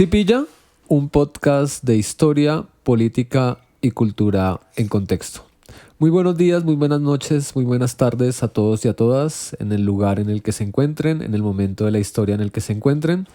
Sí pilla, un podcast de historia, política y cultura en contexto. Muy buenos días, muy buenas noches, muy buenas tardes a todos y a todas en el lugar en el que se encuentren, en el momento de la historia en el que se encuentren.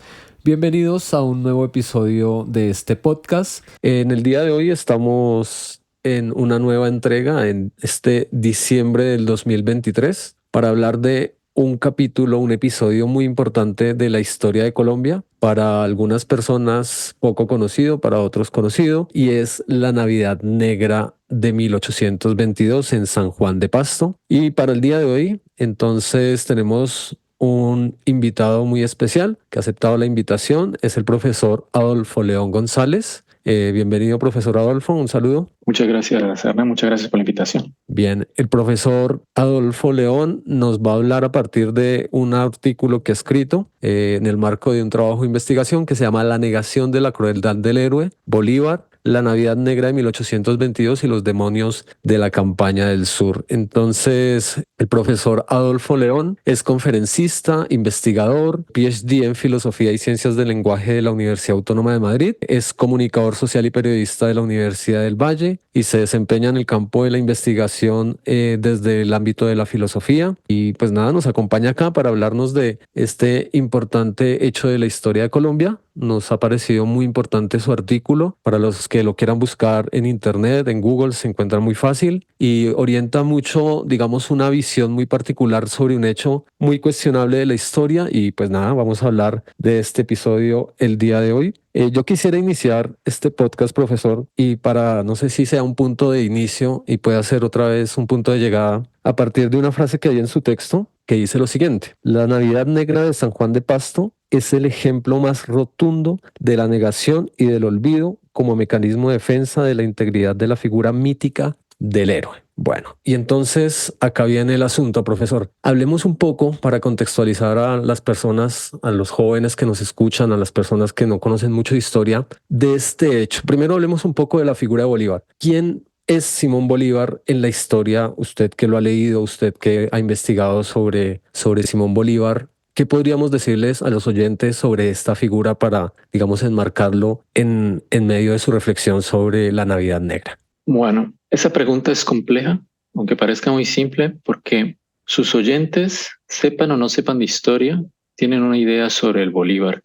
Bienvenidos a un nuevo episodio de este podcast. En el día de hoy estamos en una nueva entrega en este diciembre del 2023 para hablar de un capítulo, un episodio muy importante de la historia de Colombia, para algunas personas poco conocido, para otros conocido, y es la Navidad Negra de 1822 en San Juan de Pasto. Y para el día de hoy, entonces tenemos un invitado muy especial que ha aceptado la invitación, es el profesor Adolfo León González. Bienvenido, profesor Adolfo, un saludo. Muchas gracias, Hernán, muchas gracias por la invitación. Bien, el profesor Adolfo León nos va a hablar a partir de un artículo que ha escrito en el marco de un trabajo de investigación que se llama La negación de la crueldad del héroe, Bolívar, la Navidad Negra de 1822 y los demonios de la campaña del sur. Entonces, el profesor Adolfo León es conferencista, investigador, PhD en Filosofía y Ciencias del Lenguaje de la Universidad Autónoma de Madrid, es comunicador social y periodista de la Universidad del Valle y se desempeña en el campo de la investigación desde el ámbito de la filosofía. Y pues nada, nos acompaña acá para hablarnos de este importante hecho de la historia de Colombia. Nos ha parecido muy importante su artículo. Para los que lo quieran buscar en internet, en Google, se encuentra muy fácil y orienta mucho, digamos, una visión muy particular sobre un hecho muy cuestionable de la historia. Y pues nada, vamos a hablar de este episodio el día de hoy. Yo quisiera iniciar este podcast, profesor, y para, no sé si sea un punto de inicio y pueda ser otra vez un punto de llegada, a partir de una frase que hay en su texto que dice lo siguiente: la Navidad Negra de San Juan de Pasto es el ejemplo más rotundo de la negación y del olvido como mecanismo de defensa de la integridad de la figura mítica del héroe. Bueno, y entonces acá viene el asunto, profesor. Hablemos un poco para contextualizar a las personas, a los jóvenes que nos escuchan, a las personas que no conocen mucho de historia, de este hecho. Primero hablemos un poco de la figura de Bolívar. ¿Quién es Simón Bolívar en la historia? Usted que lo ha leído, usted que ha investigado sobre Simón Bolívar, ¿qué podríamos decirles a los oyentes sobre esta figura para, digamos, enmarcarlo en medio de su reflexión sobre la Navidad Negra? Bueno, esa pregunta es compleja, aunque parezca muy simple, porque sus oyentes, sepan o no sepan de historia, tienen una idea sobre el Bolívar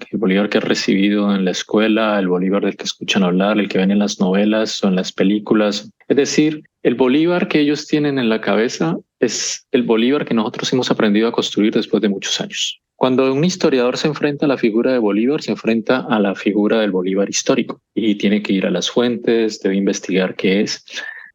que ha recibido en la escuela, el Bolívar del que escuchan hablar, el que ven en las novelas o en las películas. Es decir, el Bolívar que ellos tienen en la cabeza es el Bolívar que nosotros hemos aprendido a construir después de muchos años. Cuando un historiador se enfrenta a la figura de Bolívar, se enfrenta a la figura del Bolívar histórico y tiene que ir a las fuentes, debe investigar qué es.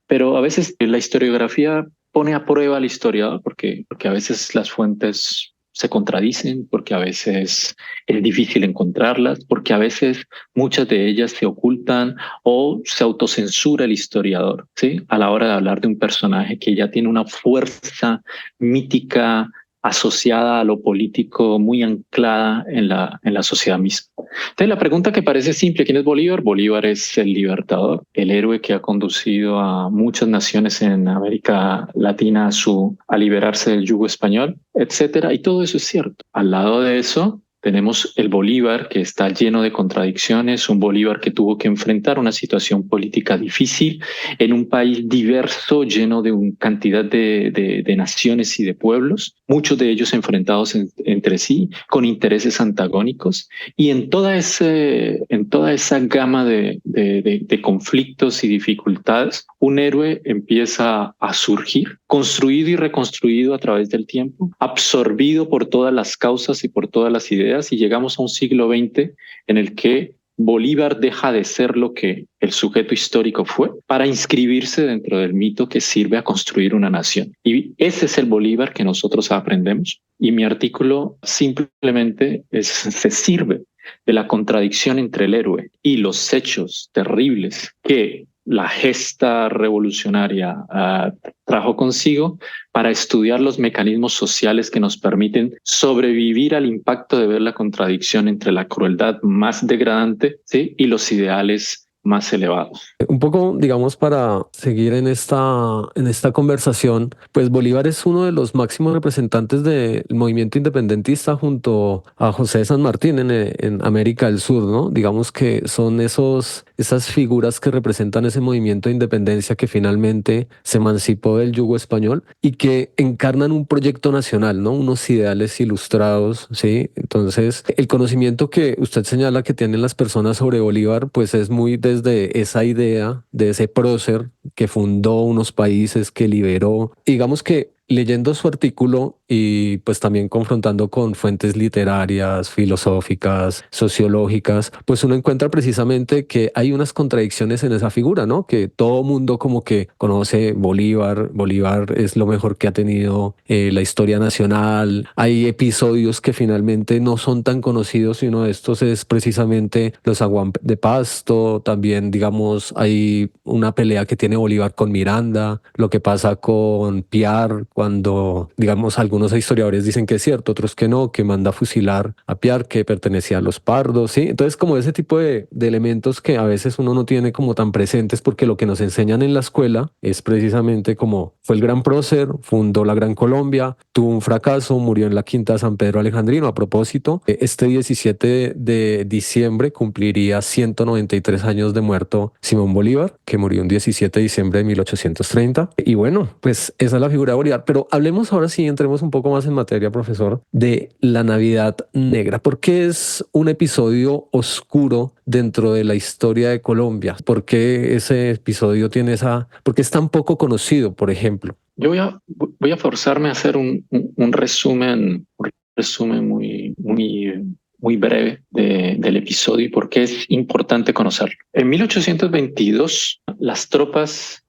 Pero a veces la historiografía pone a prueba al historiador porque a veces las fuentes se contradicen, porque a veces es difícil encontrarlas, porque a veces muchas de ellas se ocultan o se autocensura el historiador, ¿sí? A la hora de hablar de un personaje que ya tiene una fuerza mítica asociada a lo político muy anclada en la sociedad misma. Entonces la pregunta que parece simple, ¿quién es Bolívar? Bolívar es el libertador, el héroe que ha conducido a muchas naciones en América Latina a liberarse del yugo español, etcétera. Y todo eso es cierto. Al lado de eso, tenemos el Bolívar que está lleno de contradicciones, un Bolívar que tuvo que enfrentar una situación política difícil en un país diverso, lleno de una cantidad de naciones y de pueblos, muchos de ellos enfrentados entre sí, con intereses antagónicos, y en toda esa gama de conflictos y dificultades, un héroe empieza a surgir, construido y reconstruido a través del tiempo, absorbido por todas las causas y por todas las ideas, y llegamos a un siglo XX en el que Bolívar deja de ser lo que el sujeto histórico fue para inscribirse dentro del mito que sirve a construir una nación. Y ese es el Bolívar que nosotros aprendemos. Y mi artículo simplemente se sirve de la contradicción entre el héroe y los hechos terribles que la gesta revolucionaria trajo consigo para estudiar los mecanismos sociales que nos permiten sobrevivir al impacto de ver la contradicción entre la crueldad más degradante, ¿sí?, y los ideales más elevados. Un poco, digamos, para seguir en esta conversación, pues Bolívar es uno de los máximos representantes del movimiento independentista junto a José de San Martín en América del Sur, ¿no? Digamos que son esas figuras que representan ese movimiento de independencia que finalmente se emancipó del yugo español y que encarnan un proyecto nacional, ¿no? Unos ideales ilustrados, ¿sí? Entonces, el conocimiento que usted señala que tienen las personas sobre Bolívar, pues es muy desde esa idea de ese prócer que fundó unos países, que liberó. Digamos que leyendo su artículo y pues también confrontando con fuentes literarias, filosóficas, sociológicas, pues uno encuentra precisamente que hay unas contradicciones en esa figura, ¿no? Que todo mundo como que conoce Bolívar, Bolívar es lo mejor que ha tenido la historia nacional, hay episodios que finalmente no son tan conocidos y uno de estos es precisamente los Aguam de Pasto, también digamos hay una pelea que tiene Bolívar con Miranda, lo que pasa con Piar cuando digamos algunos historiadores dicen que es cierto, otros que no, que manda a fusilar a Piar que pertenecía a los pardos, ¿sí? Entonces como ese tipo de elementos que a veces uno no tiene como tan presentes porque lo que nos enseñan en la escuela es precisamente como fue el gran prócer, fundó la Gran Colombia, tuvo un fracaso, murió en la Quinta de San Pedro Alejandrino. A propósito, este 17 de diciembre cumpliría 193 años de muerto Simón Bolívar, que murió un 17 de diciembre de 1830. Y bueno, pues esa es la figura de Bolívar. Pero hablemos ahora sí, entremos un poco más en materia, profesor, de la Navidad Negra. ¿Por qué es un episodio oscuro dentro de la historia de Colombia? ¿Por qué ese episodio tiene por qué es tan poco conocido, por ejemplo? Yo voy a forzarme a hacer un resumen muy breve del episodio y por qué es importante conocerlo. En 1822, las tropas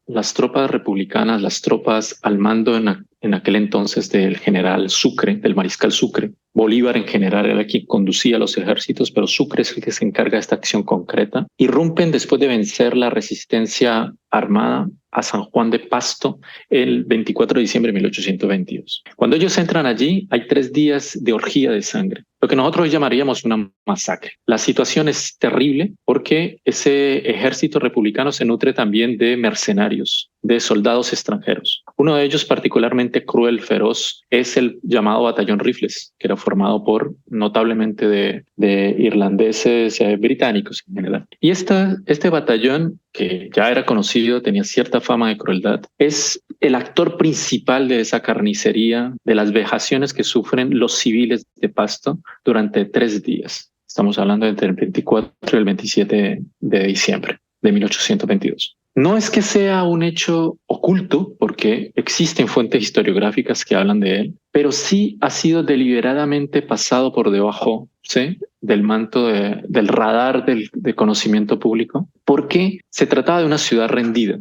republicanas, las tropas al mando en aquel entonces del general Sucre, del mariscal Sucre, Bolívar en general era quien conducía los ejércitos, pero Sucre es el que se encarga de esta acción concreta, irrumpen después de vencer la resistencia armada a San Juan de Pasto el 24 de diciembre de 1822. Cuando ellos entran allí, hay 3 días de orgía de sangre, lo que nosotros llamaríamos una masacre. La situación es terrible porque ese ejército republicano se nutre también de mercenarios, de soldados extranjeros. Uno de ellos particularmente cruel, feroz, es el llamado Batallón Rifles, que era formado por notablemente de irlandeses, británicos en general. Y este batallón, que ya era conocido, tenía cierta fama de crueldad, es el actor principal de esa carnicería, de las vejaciones que sufren los civiles de Pasto durante 3 días. Estamos hablando entre el 24 y el 27 de diciembre de 1822. No es que sea un hecho oculto, porque existen fuentes historiográficas que hablan de él, pero sí ha sido deliberadamente pasado por debajo, ¿sí?, del manto del radar de conocimiento público, porque se trataba de una ciudad rendida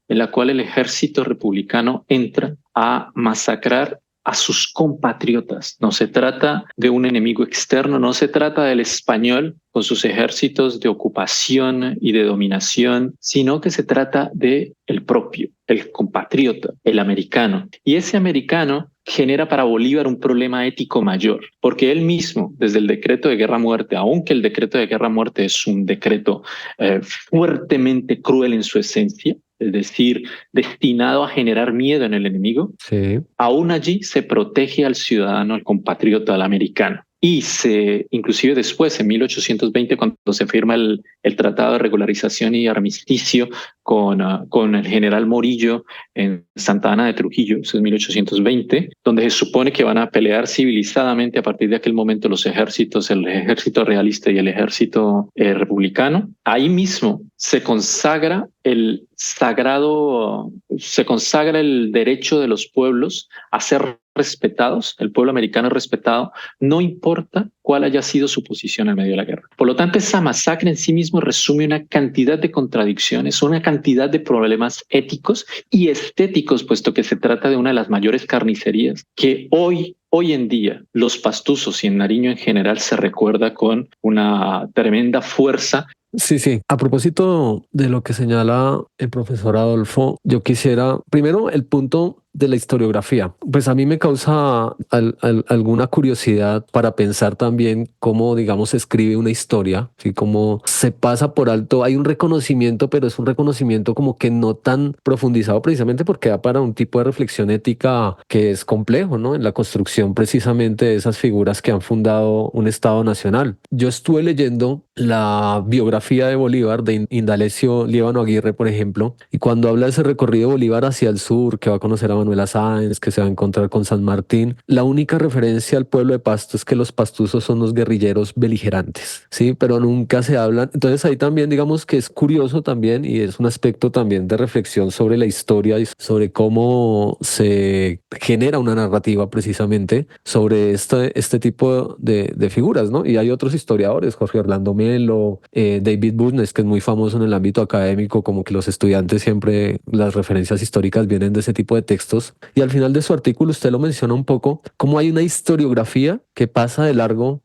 en la cual el ejército republicano entra a masacrar a sus compatriotas. No se trata de un enemigo externo, no se trata del español con sus ejércitos de ocupación y de dominación, sino que se trata de el propio, el compatriota, el americano. Y ese americano genera para Bolívar un problema ético mayor, porque él mismo, desde el decreto de guerra-muerte, aunque el decreto de guerra-muerte es un decreto fuertemente cruel en su esencia, es decir, destinado a generar miedo en el enemigo, Sí. aún allí se protege al ciudadano, al compatriota, al americano. Y inclusive después, en 1820, cuando se firma el Tratado de Regularización y Armisticio con el general Morillo en Santa Ana de Trujillo, eso es 1820, donde se supone que van a pelear civilizadamente a partir de aquel momento los ejércitos, el ejército realista y el ejército republicano. Ahí mismo se consagra el derecho de los pueblos a ser respetados, el pueblo americano es respetado, no importa cuál haya sido su posición en medio de la guerra. Por lo tanto, esa masacre en sí mismo resume una cantidad de contradicciones, una cantidad de problemas éticos y estéticos, puesto que se trata de una de las mayores carnicerías que hoy en día los pastuzos y en Nariño en general se recuerda con una tremenda fuerza. Sí, sí. A propósito de lo que señala el profesor Adolfo, yo quisiera, primero, el punto de la historiografía. Pues a mí me causa alguna curiosidad para pensar también cómo, digamos, se escribe una historia, ¿sí? Cómo se pasa por alto. Hay un reconocimiento, pero es un reconocimiento como que no tan profundizado precisamente porque da para un tipo de reflexión ética que es complejo, ¿no? En la construcción precisamente de esas figuras que han fundado un Estado nacional. Yo estuve leyendo la biografía de Bolívar de Indalecio Líbano Aguirre, por ejemplo, y cuando habla de ese recorrido de Bolívar hacia el sur, que va a conocer a Manuela Sáenz, que se va a encontrar con San Martín, la única referencia al pueblo de Pasto es que los pastuzos son los guerrilleros beligerantes, ¿sí? Pero nunca se hablan. Entonces ahí también digamos que es curioso también y es un aspecto también de reflexión sobre la historia y sobre cómo se genera una narrativa precisamente sobre este tipo de figuras, ¿no? Y hay otros historiadores, Jorge Orlando Melo, David Burnes, que es muy famoso en el ámbito académico, como que los estudiantes siempre, las referencias históricas vienen de ese tipo de textos. Y al final de su artículo usted lo menciona un poco, como hay una historiografía que pasa de largo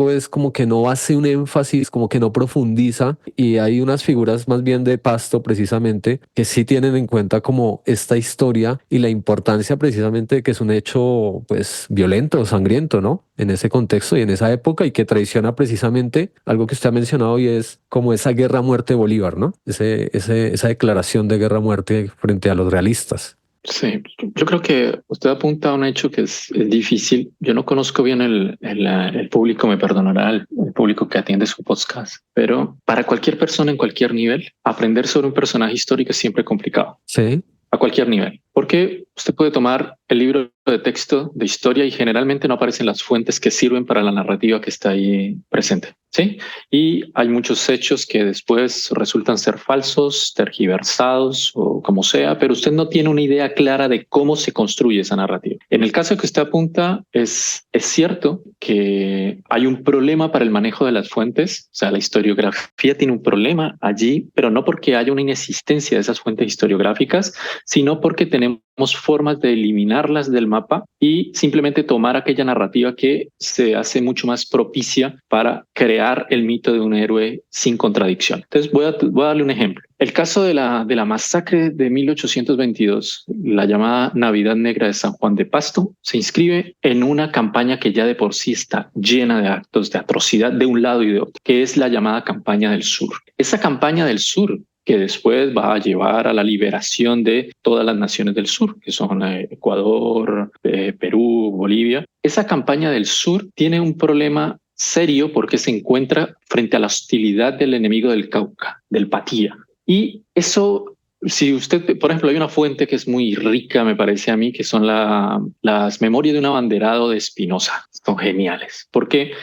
es como que no hace un énfasis, como que no profundiza y hay unas figuras más bien de Pasto precisamente que sí tienen en cuenta como esta historia y la importancia precisamente de que es un hecho pues violento, sangriento, ¿no? En ese contexto y en esa época y que traiciona precisamente algo que usted ha mencionado y es como esa guerra a muerte de Bolívar, ¿no? Esa declaración de guerra a muerte frente a los realistas. Sí, yo creo que usted apunta a un hecho que es difícil. Yo no conozco bien el público, me perdonará, el público que atiende su podcast, pero para cualquier persona en cualquier nivel, aprender sobre un personaje histórico es siempre complicado. Sí. A cualquier nivel. Porque usted puede tomar el libro de texto de historia y generalmente no aparecen las fuentes que sirven para la narrativa que está ahí presente. ¿Sí? Y hay muchos hechos que después resultan ser falsos, tergiversados o como sea, pero usted no tiene una idea clara de cómo se construye esa narrativa. En el caso que usted apunta, es cierto que hay un problema para el manejo de las fuentes. O sea, la historiografía tiene un problema allí, pero no porque haya una inexistencia de esas fuentes historiográficas, sino porque tenemos formas de eliminarlas del mapa y simplemente tomar aquella narrativa que se hace mucho más propicia para crear el mito de un héroe sin contradicción. Entonces voy a darle un ejemplo. El caso de la masacre de 1822, la llamada Navidad Negra de San Juan de Pasto, se inscribe en una campaña que ya de por sí está llena de actos de atrocidad de un lado y de otro, que es la llamada campaña del sur. Esa campaña del sur que después va a llevar a la liberación de todas las naciones del sur, que son Ecuador, Perú, Bolivia. Esa campaña del sur tiene un problema serio porque se encuentra frente a la hostilidad del enemigo del Cauca, del Patía. Y eso, si usted, por ejemplo, hay una fuente que es muy rica, me parece a mí, que son las memorias de un abanderado de Espinosa. Son geniales, porque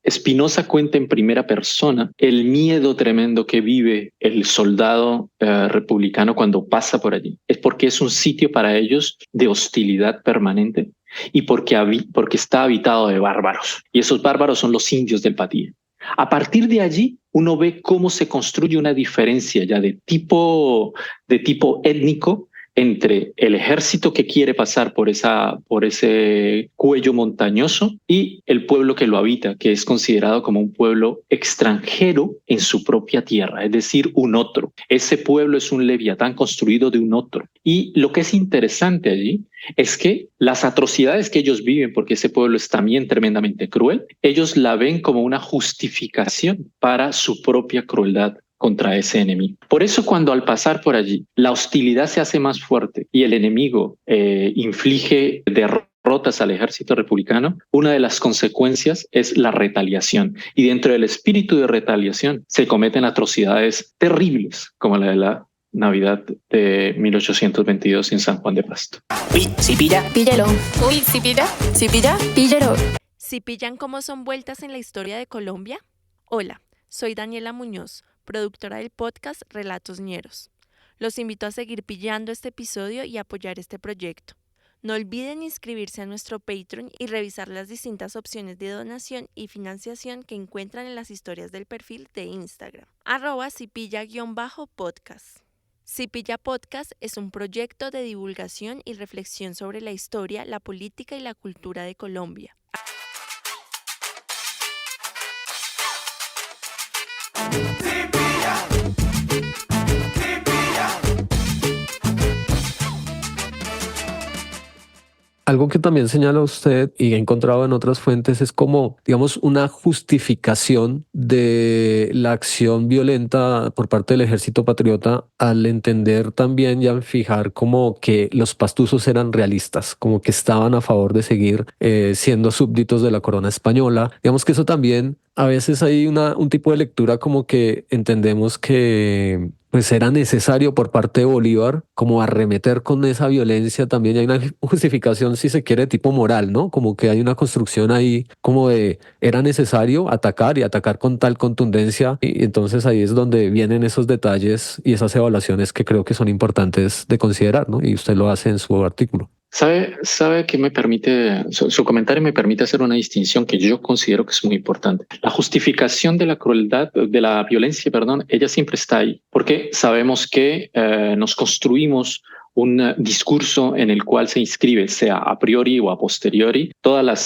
Espinosa cuenta en primera persona el miedo tremendo que vive el soldado republicano cuando pasa por allí. Es porque es un sitio para ellos de hostilidad permanente y porque está habitado de bárbaros. Y esos bárbaros son los indios del Patía. A partir de allí, uno ve cómo se construye una diferencia ya de tipo étnico entre el ejército que quiere pasar por ese cuello montañoso y el pueblo que lo habita, que es considerado como un pueblo extranjero en su propia tierra, es decir, un otro. Ese pueblo es un leviatán construido de un otro. Y lo que es interesante allí es que las atrocidades que ellos viven, porque ese pueblo es también tremendamente cruel, ellos la ven como una justificación para su propia crueldad contra ese enemigo. Por eso cuando al pasar por allí la hostilidad se hace más fuerte y el enemigo inflige derrotas al ejército republicano, una de las consecuencias es la retaliación. Y dentro del espíritu de retaliación se cometen atrocidades terribles como la de la Navidad de 1822 en San Juan de Pasto. Uy, si pilla. Píllelo. Uy, si pilla. Si pilla. Píllelo. ¿Si pillan cómo son vueltas en la historia de Colombia? Hola, soy Daniela Muñoz, productora del podcast Relatos Ñeros. Los invito a seguir pillando este episodio y apoyar este proyecto. No olviden inscribirse a nuestro Patreon y revisar las distintas opciones de donación y financiación que encuentran en las historias del perfil de Instagram, @sipilla_podcast. Sipilla Podcast es un proyecto de divulgación y reflexión sobre la historia, la política y la cultura de Colombia. algo que también señala usted y he encontrado en otras fuentes es como, digamos, una justificación de la acción violenta por parte del ejército patriota al entender también y al fijar como que los pastusos eran realistas, como que estaban a favor de seguir siendo súbditos de la corona española. Digamos que eso también, a veces hay un tipo de lectura como que entendemos que pues era necesario por parte de Bolívar como arremeter con esa violencia. También hay una justificación, si se quiere, de tipo moral, ¿no? Como que hay una construcción ahí como de era necesario atacar y atacar con tal contundencia. Y entonces ahí es donde vienen esos detalles y esas evaluaciones que creo que son importantes de considerar, ¿no? Y usted lo hace en su artículo. ¿Sabe que me permite, su comentario me permite hacer una distinción que yo considero que es muy importante? La justificación de la crueldad, de la violencia, perdón, ella siempre está ahí, porque sabemos que nos construimos un discurso en el cual se inscribe, sea a priori o a posteriori, toda la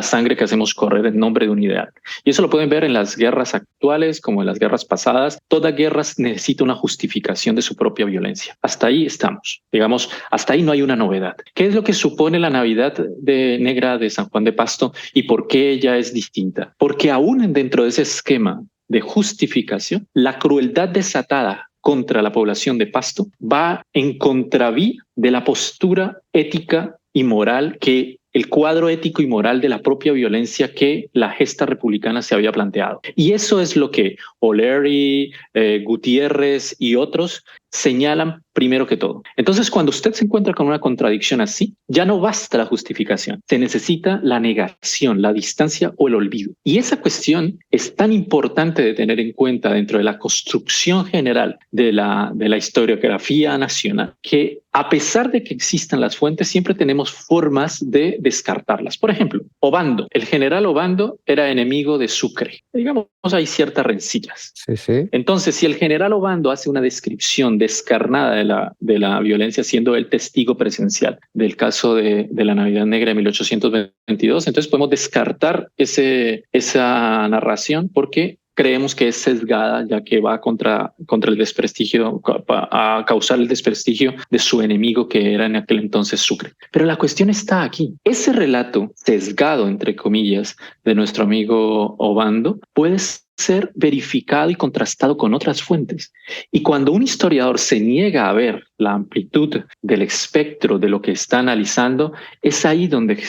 sangre que hacemos correr en nombre de un ideal. Y eso lo pueden ver en las guerras actuales como en las guerras pasadas. Toda guerra necesita una justificación de su propia violencia. Hasta ahí estamos. Digamos, hasta ahí no hay una novedad. ¿Qué es lo que supone la Navidad Negra de San Juan de Pasto y por qué ella es distinta? Porque aún dentro de ese esquema de justificación, la crueldad desatada contra la población de Pasto va en contravía de la postura ética y moral que el cuadro ético y moral de la propia violencia que la gesta republicana se había planteado. Y eso es lo que O'Leary, Gutiérrez y otros señalan primero que todo. Entonces, cuando usted se encuentra con una contradicción así, ya no basta la justificación, se necesita la negación, la distancia o el olvido. Y esa cuestión es tan importante de tener en cuenta dentro de la construcción general de la historiografía nacional, que a pesar de que existan las fuentes, siempre tenemos formas de descartarlas. Por ejemplo, Obando, el general Obando era enemigo de Sucre. Digamos, hay ciertas rencillas. Sí, sí. Entonces, si el general Obando hace una descripción descarnada de la violencia, siendo el testigo presencial del caso de la Navidad Negra de 1822, entonces podemos descartar esa narración porque creemos que es sesgada, ya que va contra el desprestigio, a causar el desprestigio de su enemigo, que era en aquel entonces Sucre. Pero la cuestión está aquí. Ese relato sesgado, entre comillas, de nuestro amigo Obando puede ser verificado y contrastado con otras fuentes. Y cuando un historiador se niega a ver la amplitud del espectro de lo que está analizando, es ahí donde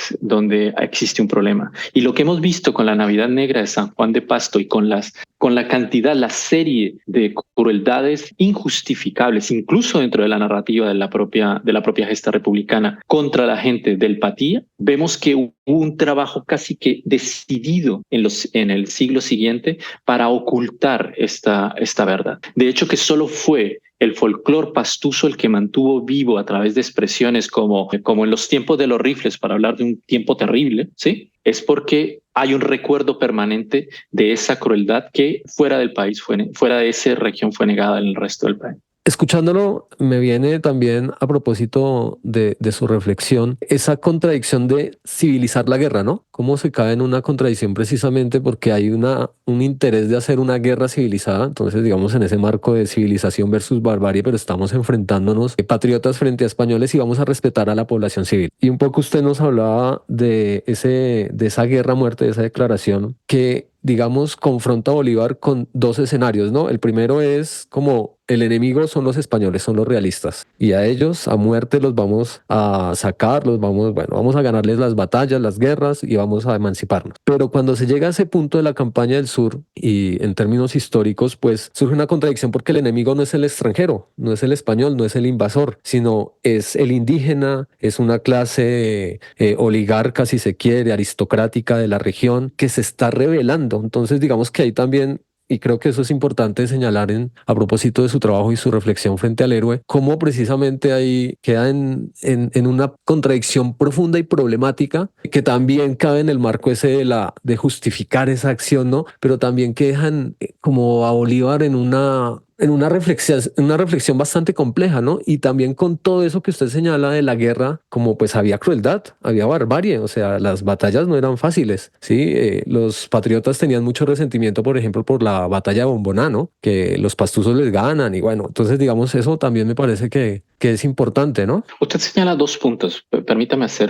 existe un problema. Y lo que hemos visto con la Navidad Negra de San Juan de Pasto y con la cantidad, la serie de crueldades injustificables, incluso dentro de la narrativa de la propia gesta republicana contra la gente del Patía, vemos que hubo un trabajo casi que decidido en el siglo siguiente para ocultar esta verdad. De hecho, que solo fue el folclore pastuso el que mantuvo vivo a través de expresiones como en los tiempos de los rifles, para hablar de un tiempo terrible, ¿sí? Es porque hay un recuerdo permanente de esa crueldad que fuera del país, fuera de esa región, fue negada en el resto del país. Escuchándolo, me viene también a propósito de su reflexión, esa contradicción de civilizar la guerra, ¿no? Cómo se cae en una contradicción precisamente porque hay un interés de hacer una guerra civilizada. Entonces, digamos, en ese marco de civilización versus barbarie, pero estamos enfrentándonos patriotas frente a españoles y vamos a respetar a la población civil. Y un poco usted nos hablaba de esa guerra a muerte, de esa declaración que, digamos, confronta a Bolívar con dos escenarios, ¿no? El primero es como el enemigo son los españoles, son los realistas, y a ellos a muerte los vamos a sacar, vamos a ganarles las batallas, las guerras y vamos a emanciparnos. Pero cuando se llega a ese punto de la campaña del sur y en términos históricos, pues surge una contradicción porque el enemigo no es el extranjero, no es el español, no es el invasor, sino es el indígena, es una clase oligarca, si se quiere, aristocrática de la región que se está rebelando. Entonces, digamos que ahí también, y creo que eso es importante señalar a propósito de su trabajo y su reflexión frente al héroe, cómo precisamente ahí queda en una contradicción profunda y problemática que también cabe en el marco ese de justificar esa acción, ¿no? Pero también que dejan como a Bolívar en una reflexión bastante compleja, ¿no? Y también con todo eso que usted señala de la guerra, como pues había crueldad, había barbarie, o sea, las batallas no eran fáciles, ¿sí? Los patriotas tenían mucho resentimiento, por ejemplo, por la batalla de Bomboná, ¿no? Que los pastusos les ganan y bueno, entonces digamos eso también me parece que que es importante, ¿no? Usted señala dos puntos. Permítame hacer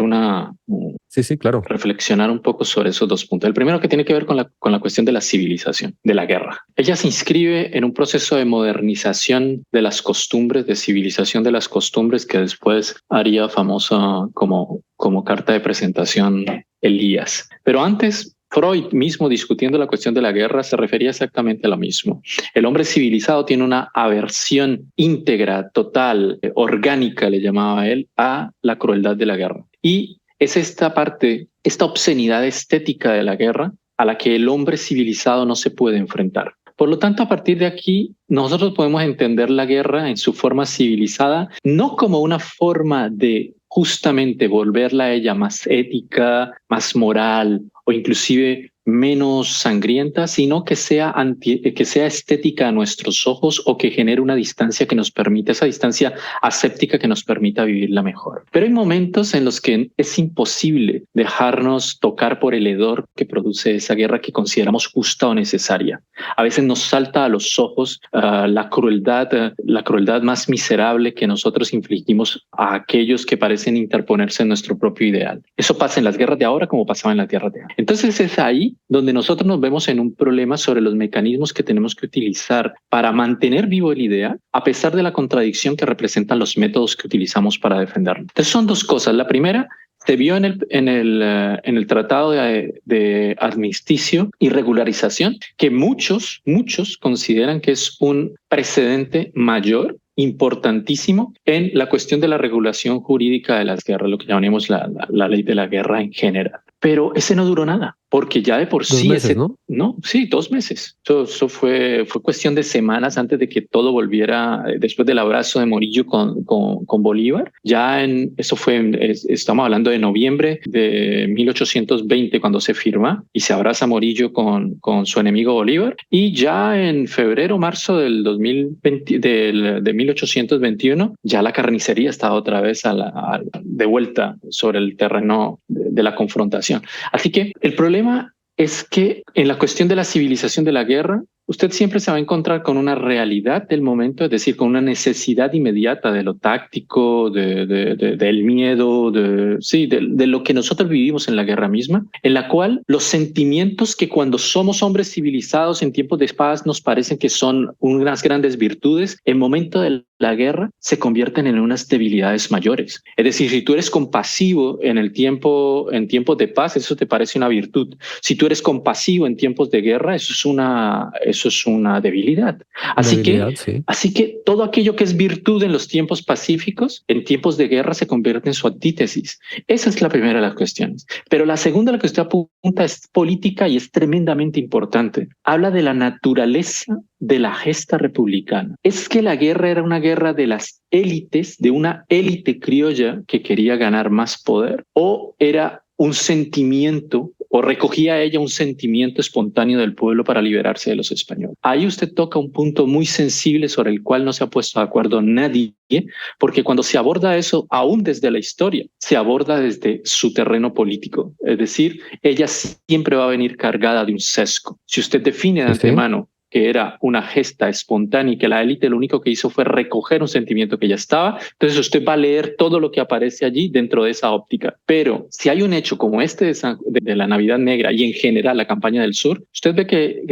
Sí, claro. reflexionar un poco sobre esos dos puntos. El primero que tiene que ver con la cuestión de la civilización, de la guerra. Ella se inscribe en un proceso de modernización de las costumbres, de civilización de las costumbres que después haría famosa como carta de presentación Elías. Pero antes, Freud mismo, discutiendo la cuestión de la guerra, se refería exactamente a lo mismo. El hombre civilizado tiene una aversión íntegra, total, orgánica, le llamaba él, a la crueldad de la guerra. Y es esta parte, esta obscenidad estética de la guerra a la que el hombre civilizado no se puede enfrentar. Por lo tanto, a partir de aquí, nosotros podemos entender la guerra en su forma civilizada, no como una forma de justamente volverla a ella más ética, más moral o inclusive menos sangrienta, sino que sea estética a nuestros ojos o que genere una distancia que nos permita, esa distancia aséptica que nos permita vivirla mejor. Pero hay momentos en los que es imposible dejarnos tocar por el hedor que produce esa guerra que consideramos justa o necesaria. A veces nos salta a los ojos la crueldad más miserable que nosotros infligimos a aquellos que parecen interponerse en nuestro propio ideal. Eso pasa en las guerras de ahora como pasaba en las guerras de antes. Entonces es ahí donde nosotros nos vemos en un problema sobre los mecanismos que tenemos que utilizar para mantener vivo el ideal, a pesar de la contradicción que representan los métodos que utilizamos para defenderlo. Entonces son dos cosas. La primera se vio en el tratado de armisticio y regularización, que muchos consideran que es un precedente mayor, importantísimo, en la cuestión de la regulación jurídica de las guerras, lo que llamamos la ley de la guerra en general. Pero ese no duró nada, porque ya de por sí... 2 meses, ¿no? No, sí, 2 meses. Eso fue cuestión de semanas antes de que todo volviera, después del abrazo de Morillo con Bolívar. Estamos hablando de noviembre de 1820 cuando se firma y se abraza Morillo con su enemigo Bolívar. Y ya en febrero, marzo del 2020, de 1821, ya la carnicería estaba otra vez de vuelta sobre el terreno de la confrontación. Así que el problema es que en la cuestión de la civilización de la guerra, usted siempre se va a encontrar con una realidad del momento, es decir, con una necesidad inmediata de lo táctico, del miedo, de lo que nosotros vivimos en la guerra misma, en la cual los sentimientos que cuando somos hombres civilizados en tiempos de paz nos parecen que son unas grandes virtudes, en momento de la guerra se convierten en unas debilidades mayores. Es decir, si tú eres compasivo en tiempos de paz, eso te parece una virtud. Si tú eres compasivo en tiempos de guerra, eso es una debilidad. Así que todo aquello que es virtud en los tiempos pacíficos, en tiempos de guerra se convierte en su antítesis. Esa es la primera de las cuestiones. Pero la segunda, la que usted apunta, es política y es tremendamente importante. Habla de la naturaleza de la gesta republicana. Es que la guerra era una guerra de las élites, de una élite criolla que quería ganar más poder, o era un sentimiento, o recogía ella un sentimiento espontáneo del pueblo para liberarse de los españoles. Ahí usted toca un punto muy sensible sobre el cual no se ha puesto de acuerdo nadie, porque cuando se aborda eso, aún desde la historia, se aborda desde su terreno político. Es decir, ella siempre va a venir cargada de un sesgo. Si usted define de antemano que era una gesta espontánea y que la élite lo único que hizo fue recoger un sentimiento que ya estaba, entonces usted va a leer todo lo que aparece allí dentro de esa óptica. Pero si hay un hecho como este de la Navidad Negra y en general la campaña del sur, usted ve que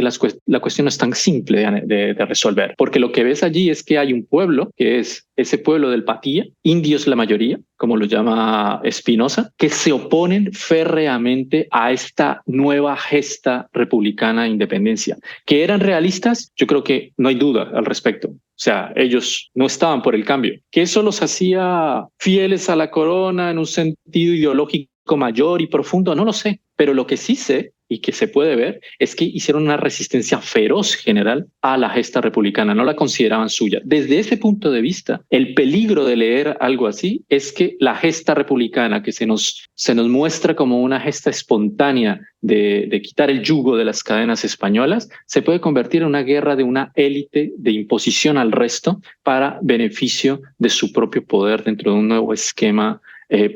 la cuestión no es tan simple de resolver, porque lo que ves allí es que hay un pueblo, que es ese pueblo del Patía, indios la mayoría, como lo llama Espinosa, que se oponen férreamente a esta nueva gesta republicana de independencia. ¿Que eran realistas? Yo creo que no hay duda al respecto. O sea, ellos no estaban por el cambio. ¿Que eso los hacía fieles a la corona en un sentido ideológico mayor y profundo? No lo sé. Pero lo que sí sé y que se puede ver es que hicieron una resistencia feroz general a la gesta republicana, no la consideraban suya. Desde ese punto de vista, el peligro de leer algo así es que la gesta republicana, que se nos muestra como una gesta espontánea de quitar el yugo de las cadenas españolas, se puede convertir en una guerra de una élite de imposición al resto para beneficio de su propio poder dentro de un nuevo esquema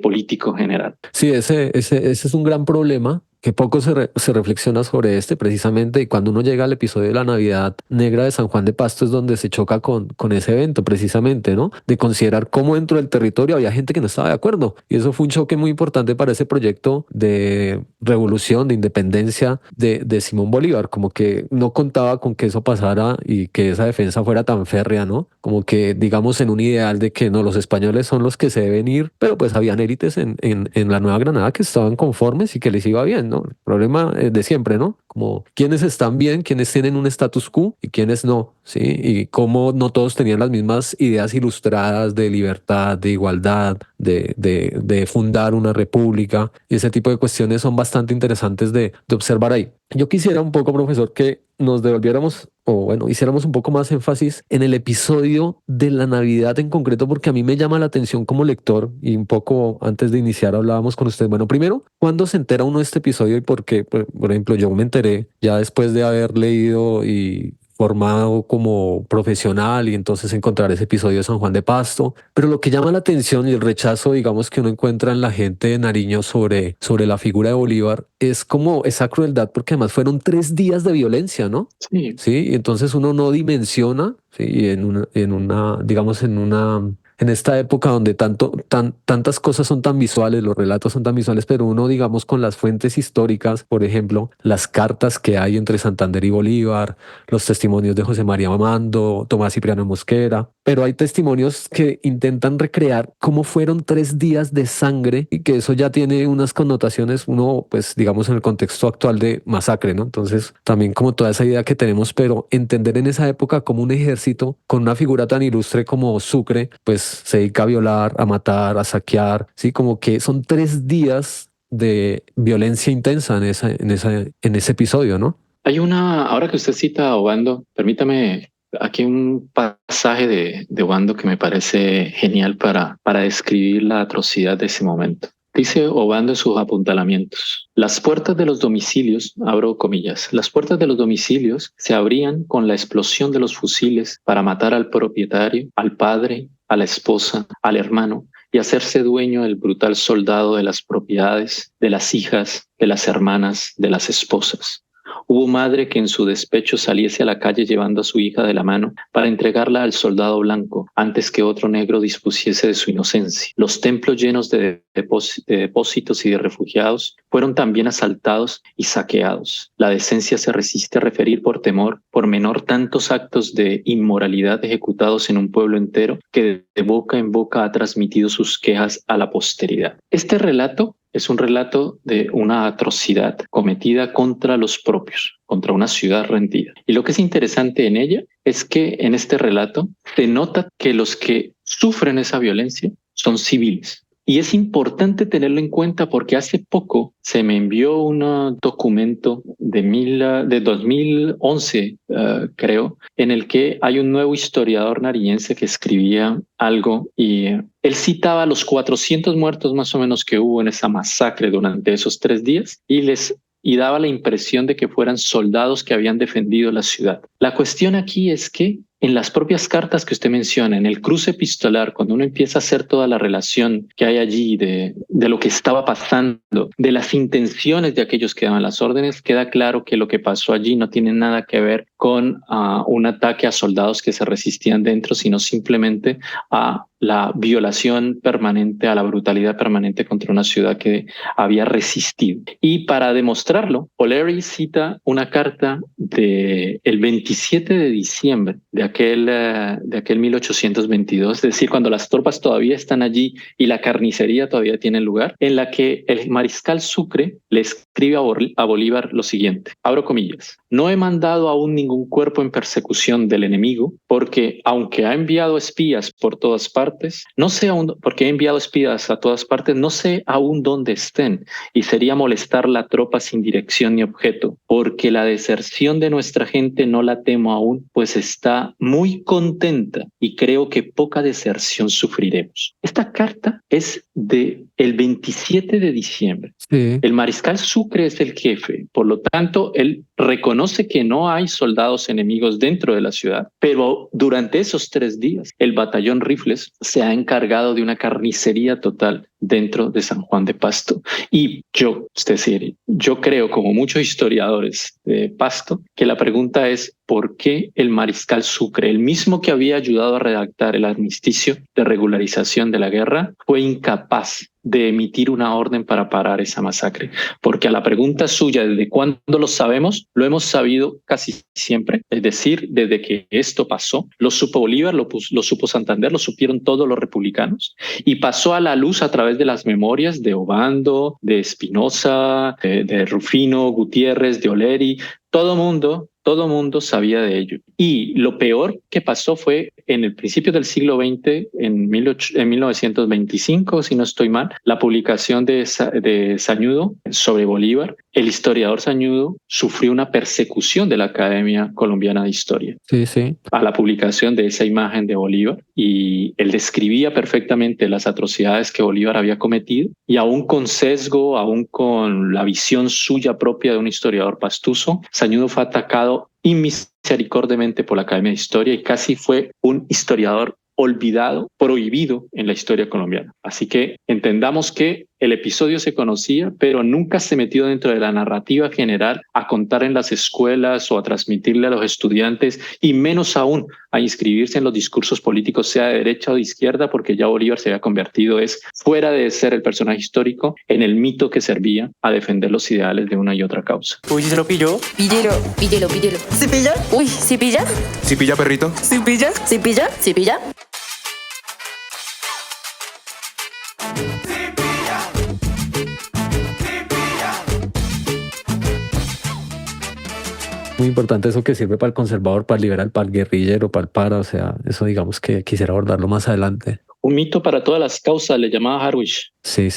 político general. Sí, ese es un gran problema. que poco se reflexiona sobre precisamente, y cuando uno llega al episodio de la Navidad Negra de San Juan de Pasto es donde se choca con ese evento precisamente, ¿no? De considerar cómo dentro del territorio había gente que no estaba de acuerdo. Y eso fue un choque muy importante para ese proyecto de revolución, de independencia de Simón Bolívar, como que no contaba con que eso pasara y que esa defensa fuera tan férrea, ¿no? Como que digamos en un ideal de que no, los españoles son los que se deben ir, pero pues habían élites en la Nueva Granada que estaban conformes y que les iba bien, ¿no? El problema de siempre, ¿no? Como quiénes están bien, quiénes tienen un status quo y quiénes no, ¿sí? Y cómo no todos tenían las mismas ideas ilustradas de libertad, de igualdad, de fundar una república. Y ese tipo de cuestiones son bastante interesantes de observar ahí. Yo quisiera un poco, profesor, que nos devolviéramos o bueno, hiciéramos un poco más énfasis en el episodio de la Navidad en concreto, porque a mí me llama la atención como lector y un poco antes de iniciar hablábamos con usted. Bueno, primero, ¿cuándo se entera uno de este episodio y por qué? Por ejemplo, yo me enteré ya después de haber leído y formado como profesional y entonces encontrar ese episodio de San Juan de Pasto. Pero lo que llama la atención y el rechazo, digamos, que uno encuentra en la gente de Nariño sobre la figura de Bolívar es como esa crueldad, porque además fueron 3 días de violencia, ¿no? Sí, Sí, y entonces uno no dimensiona, sí, y digamos, en esta época donde tantas cosas son tan visuales, los relatos son tan visuales, pero uno, digamos, con las fuentes históricas, por ejemplo, las cartas que hay entre Santander y Bolívar, los testimonios de José María Mamando, Tomás Cipriano Mosquera, pero hay testimonios que intentan recrear cómo fueron 3 días de sangre y que eso ya tiene unas connotaciones, uno, pues, digamos, en el contexto actual de masacre, ¿no? Entonces, también como toda esa idea que tenemos, pero entender en esa época como un ejército con una figura tan ilustre como Sucre, pues se dedica a violar, a matar, a saquear, ¿sí? Como que son 3 días de violencia intensa en ese episodio, ¿no? hay ahora que usted cita a Obando, permítame aquí un pasaje de Obando que me parece genial para describir la atrocidad de ese momento. Dice Obando en sus apuntalamientos: las puertas de los domicilios, abro comillas, las puertas de los domicilios se abrían con la explosión de los fusiles para matar al propietario, al padre, a la esposa, al hermano, y hacerse dueño del brutal soldado de las propiedades, de las hijas, de las hermanas, de las esposas. Hubo madre que en su despecho saliese a la calle llevando a su hija de la mano para entregarla al soldado blanco antes que otro negro dispusiese de su inocencia. Los templos llenos de depósitos y de refugiados fueron también asaltados y saqueados. La decencia se resiste a referir por temor, por menor, tantos actos de inmoralidad ejecutados en un pueblo entero que de boca en boca ha transmitido sus quejas a la posteridad. Este relato es un relato de una atrocidad cometida contra los propios, contra una ciudad rendida. Y lo que es interesante en ella es que en este relato se nota que los que sufren esa violencia son civiles. Y es importante tenerlo en cuenta porque hace poco se me envió un documento de 2011, creo, en el que hay un nuevo historiador nariñense que escribía algo y él citaba los 400 muertos más o menos que hubo en esa masacre durante esos 3 días y daba la impresión de que fueran soldados que habían defendido la ciudad. La cuestión aquí es que en las propias cartas que usted menciona, en el cruce epistolar, cuando uno empieza a hacer toda la relación que hay allí de lo que estaba pasando, de las intenciones de aquellos que daban las órdenes, queda claro que lo que pasó allí no tiene nada que ver con un ataque a soldados que se resistían dentro, sino simplemente a la violación permanente, a la brutalidad permanente contra una ciudad que había resistido. Y para demostrarlo, O'Leary cita una carta del 27 de diciembre de aquel 1822, es decir, cuando las tropas todavía están allí y la carnicería todavía tiene lugar, en la que el mariscal Sucre le escribe a Bolívar lo siguiente, abro comillas: no he mandado aún ningún cuerpo en persecución del enemigo, porque aunque ha enviado espías por todas partes, no sé aún, porque he enviado espías a todas partes, no sé aún dónde estén, y sería molestar la tropa sin dirección ni objeto, porque la deserción de nuestra gente no la temo aún, pues está muy contenta y creo que poca deserción sufriremos. Esta carta es del 27 de diciembre. Sí. El mariscal Sucre es el jefe, por lo tanto, él reconoce que no hay soldados enemigos dentro de la ciudad, pero durante esos 3 días el batallón Rifles se ha encargado de una carnicería total dentro de San Juan de Pasto. Y es decir, yo creo, como muchos historiadores de Pasto, que la pregunta es ¿por qué el mariscal Sucre, el mismo que había ayudado a redactar el armisticio de regularización de la guerra, fue incapaz de emitir una orden para parar esa masacre? Porque a la pregunta suya, ¿desde cuándo lo sabemos? Lo hemos sabido casi siempre, es decir, desde que esto pasó. Lo supo Bolívar, lo supo Santander, lo supieron todos los republicanos, y pasó a la luz a través de las memorias de Obando, de Espinosa, de Rufino, Gutiérrez, de Oleri. Todo mundo sabía de ello. Y lo peor que pasó fue en el principio del siglo XX, en 1925, si no estoy mal, la publicación de Sañudo sobre Bolívar. El historiador Sañudo sufrió una persecución de la Academia Colombiana de Historia Sí. a la publicación de esa imagen de Bolívar, y él describía perfectamente las atrocidades que Bolívar había cometido, y aún con sesgo, aún con la visión suya propia de un historiador pastuso, Sañudo fue atacado inmisericordiamente por la Academia de Historia y casi fue un historiador olvidado, prohibido en la historia colombiana. Así que entendamos que el episodio se conocía, pero nunca se metió dentro de la narrativa general a contar en las escuelas o a transmitirle a los estudiantes, y menos aún a inscribirse en los discursos políticos, sea de derecha o de izquierda, porque ya Bolívar se había convertido, fuera de ser el personaje histórico, en el mito que servía a defender los ideales de una y otra causa. Uy, ¿se lo pilló? Píllelo, píllelo, píllelo. ¿Se pilla? Uy, ¿sí pilla? ¿Sí pilla, perrito? ¿Sí pilla? ¿Sí pilla? ¿Sí pilla? Muy importante eso que sirve para el conservador, para el liberal, para el guerrillero, para el para, o sea, eso digamos que quisiera abordarlo más adelante. Un mito para todas las causas, le llamaba Harwich. Sí.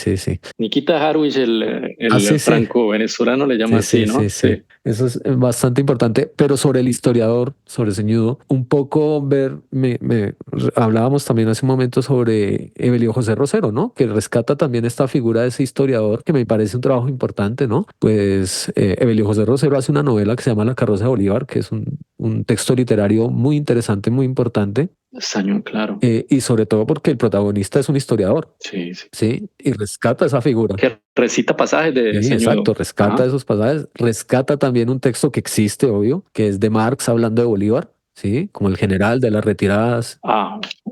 Nikita Harwich, el Sí. franco-venezolano, le llama así, ¿no? Sí. Eso es bastante importante, pero sobre el historiador, sobre Ceñudo, un poco hablábamos también hace un momento sobre Evelio José Rosero, ¿no? Que rescata también esta figura de ese historiador, que me parece un trabajo importante, ¿no? Pues Evelio José Rosero hace una novela que se llama La carroza de Bolívar, que es un texto literario muy interesante, muy importante. Sañón, claro. Y sobre todo porque el protagonista es un historiador. Sí, y rescata esa figura. Que recita pasajes de Sí, Sañudo. exacto, rescata esos pasajes, rescata también un texto que existe, obvio, que es de Marx hablando de Bolívar, sí, como el general de las retiradas.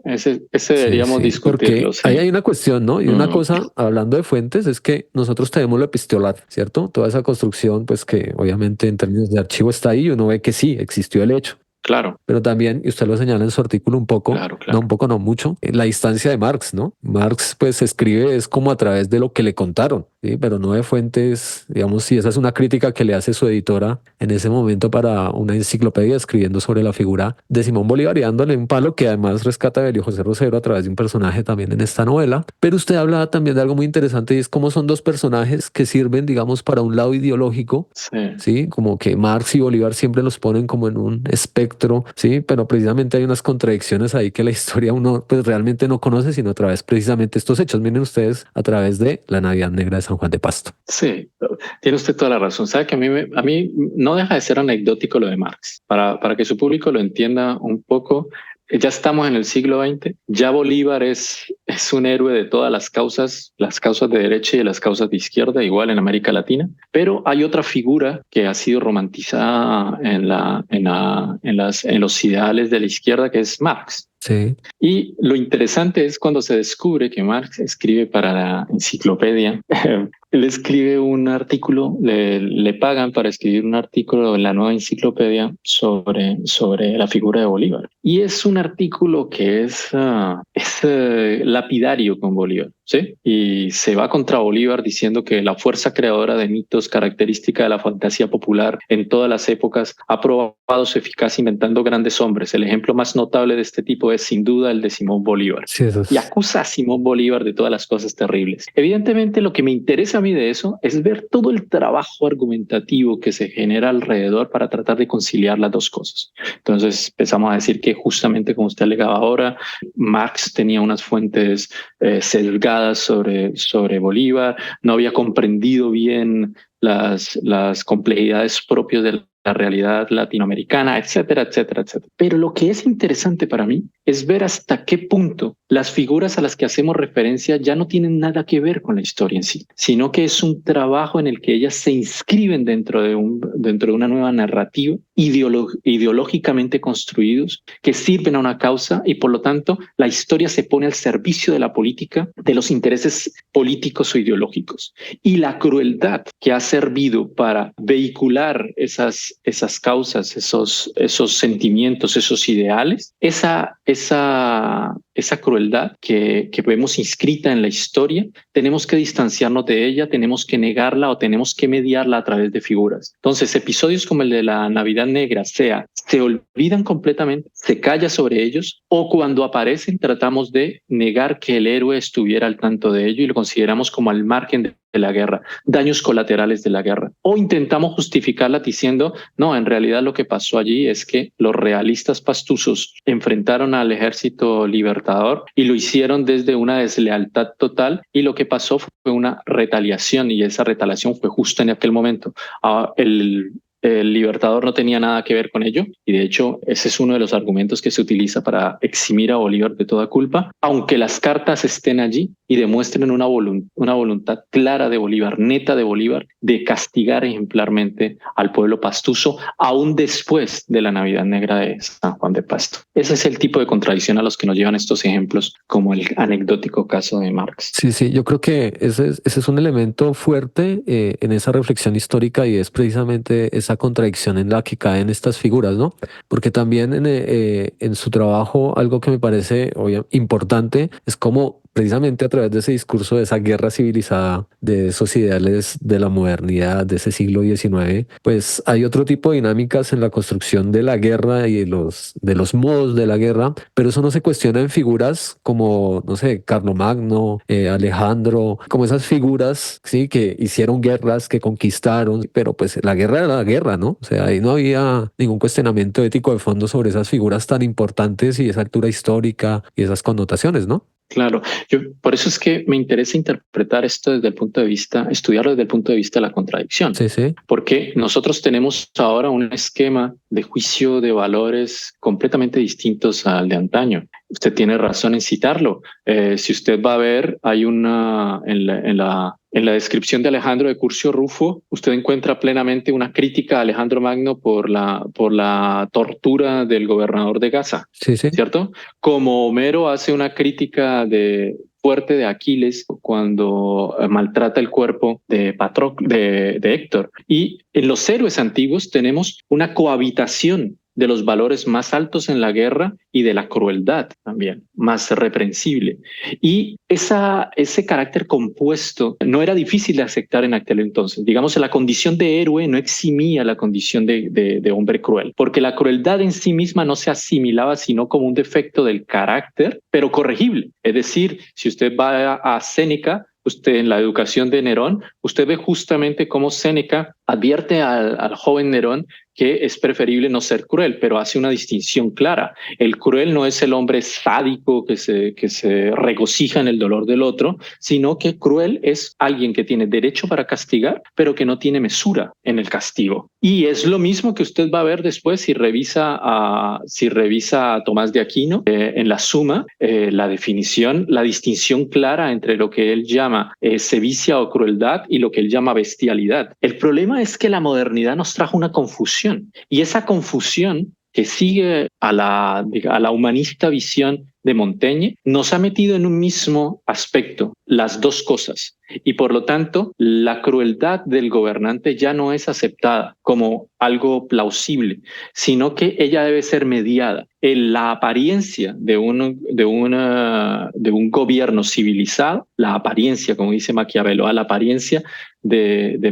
Ese deberíamos discutirlo. Porque ahí hay una cuestión, ¿no? Y una cosa, hablando de fuentes, es que nosotros tenemos lo epistolar, ¿cierto? Toda esa construcción, pues que obviamente en términos de archivo está ahí y uno ve que sí, existió el hecho. Claro. Pero también, y usted lo señala en su artículo un poco, claro. no un poco, no mucho, la distancia de Marx, ¿no? Marx pues escribe es como a través de lo que le contaron, ¿sí? Pero no de fuentes, digamos, si esa es una crítica que le hace su editora en ese momento para una enciclopedia escribiendo sobre la figura de Simón Bolívar y dándole un palo que además rescata a Evelio José Rosero a través de un personaje también en esta novela. Pero usted habla también de algo muy interesante y es cómo son dos personajes que sirven, digamos, para un lado ideológico, ¿sí? Como que Marx y Bolívar siempre los ponen como en un espectro, sí, pero precisamente hay unas contradicciones ahí que la historia uno pues realmente no conoce, sino a través precisamente de estos hechos. Miren ustedes a través de la Navidad Negra de San Juan de Pasto. Sí, tiene usted toda la razón. Sabe que a mí no deja de ser anecdótico lo de Marx. Para que su público lo entienda un poco, ya estamos en el siglo XX, ya Bolívar es un héroe de todas las causas de derecha y las causas de izquierda, igual en América Latina, pero hay otra figura que ha sido romantizada en los ideales de la izquierda, que es Marx. Sí. Y lo interesante es cuando se descubre que Marx escribe para la enciclopedia. Él escribe un artículo, le pagan para escribir un artículo en la nueva enciclopedia sobre la figura de Bolívar. Y es un artículo que es lapidario con Bolívar, ¿sí? Y se va contra Bolívar diciendo que la fuerza creadora de mitos, característica de la fantasía popular en todas las épocas, ha probado su eficacia inventando grandes hombres. El ejemplo más notable de este tipo es sin duda el de Simón Bolívar. Sí, y acusa a Simón Bolívar de todas las cosas terribles. Evidentemente, lo que me interesa a mí de eso es ver todo el trabajo argumentativo que se genera alrededor para tratar de conciliar las dos cosas. Entonces empezamos a decir que justamente como usted alegaba ahora, Marx tenía unas fuentes sesgadas sobre Bolívar, no había comprendido bien las complejidades propias de la realidad latinoamericana, etcétera, etcétera, etcétera. Pero lo que es interesante para mí es ver hasta qué punto las figuras a las que hacemos referencia ya no tienen nada que ver con la historia en sí, sino que es un trabajo en el que ellas se inscriben dentro de una nueva narrativa ideológicamente construidos que sirven a una causa y por lo tanto la historia se pone al servicio de la política, de los intereses políticos o ideológicos. Y la crueldad que ha servido para vehicular esas causas, esos sentimientos, esos ideales, esa crueldad que vemos inscrita en la historia, tenemos que distanciarnos de ella, tenemos que negarla o tenemos que mediarla a través de figuras. Entonces, episodios como el de la Navidad Negra, se olvidan completamente, se calla sobre ellos, o cuando aparecen tratamos de negar que el héroe estuviera al tanto de ello y lo consideramos como al margen de la guerra, daños colaterales de la guerra. O intentamos justificarla diciendo, no, en realidad lo que pasó allí es que los realistas pastusos enfrentaron al ejército libertador y lo hicieron desde una deslealtad total y lo que pasó fue una retaliación y esa retaliación fue justo en aquel momento. El libertador no tenía nada que ver con ello y de hecho ese es uno de los argumentos que se utiliza para eximir a Bolívar de toda culpa, aunque las cartas estén allí y demuestren una voluntad clara de Bolívar, neta de Bolívar, de castigar ejemplarmente al pueblo pastuso aún después de la Navidad Negra de San Juan de Pasto. Ese es el tipo de contradicción a los que nos llevan estos ejemplos, como el anecdótico caso de Marx. Sí, yo creo que ese es un elemento fuerte en esa reflexión histórica y es precisamente esa contradicción en la que caen estas figuras, ¿no? Porque también en su trabajo algo que me parece importante es cómo precisamente a través de ese discurso de esa guerra civilizada, de esos ideales de la modernidad, de ese siglo XIX, pues hay otro tipo de dinámicas en la construcción de la guerra y de los modos de la guerra, pero eso no se cuestiona en figuras como, no sé, Carlomagno, Alejandro, como esas figuras, sí, que hicieron guerras, que conquistaron, pero pues la guerra era la guerra, ¿no? O sea, ahí no había ningún cuestionamiento ético de fondo sobre esas figuras tan importantes y esa altura histórica y esas connotaciones, ¿no? Claro, por eso es que me interesa interpretar esto desde el punto de vista, estudiarlo desde el punto de vista de la contradicción. Sí. Porque nosotros tenemos ahora un esquema de juicio de valores completamente distintos al de antaño. Usted tiene razón en citarlo. Si usted va a ver, hay en la descripción de Alejandro de Curcio Rufo, usted encuentra plenamente una crítica a Alejandro Magno por la tortura del gobernador de Gaza, sí. ¿cierto? Como Homero hace una crítica fuerte de Aquiles cuando maltrata el cuerpo de Héctor. Y en los héroes antiguos tenemos una cohabitación de los valores más altos en la guerra y de la crueldad también, más reprensible. Y ese carácter compuesto no era difícil de aceptar en aquel entonces. Digamos, la condición de héroe no eximía la condición de hombre cruel, porque la crueldad en sí misma no se asimilaba sino como un defecto del carácter, pero corregible. Es decir, si usted va a Séneca, usted en la educación de Nerón, usted ve justamente cómo Séneca advierte al joven Nerón que es preferible no ser cruel, pero hace una distinción clara. El cruel no es el hombre sádico que se regocija en el dolor del otro, sino que cruel es alguien que tiene derecho para castigar, pero que no tiene mesura en el castigo. Y es lo mismo que usted va a ver después si revisa a Tomás de Aquino en la Suma, la definición, la distinción clara entre lo que él llama sevicia o crueldad y lo que él llama bestialidad. El problema es que la modernidad nos trajo una confusión y esa confusión que sigue a la humanista visión de Montaigne nos ha metido en un mismo aspecto las dos cosas y por lo tanto la crueldad del gobernante ya no es aceptada como algo plausible, sino que ella debe ser mediada. La apariencia de un gobierno civilizado, la apariencia, como dice Maquiavelo, la apariencia de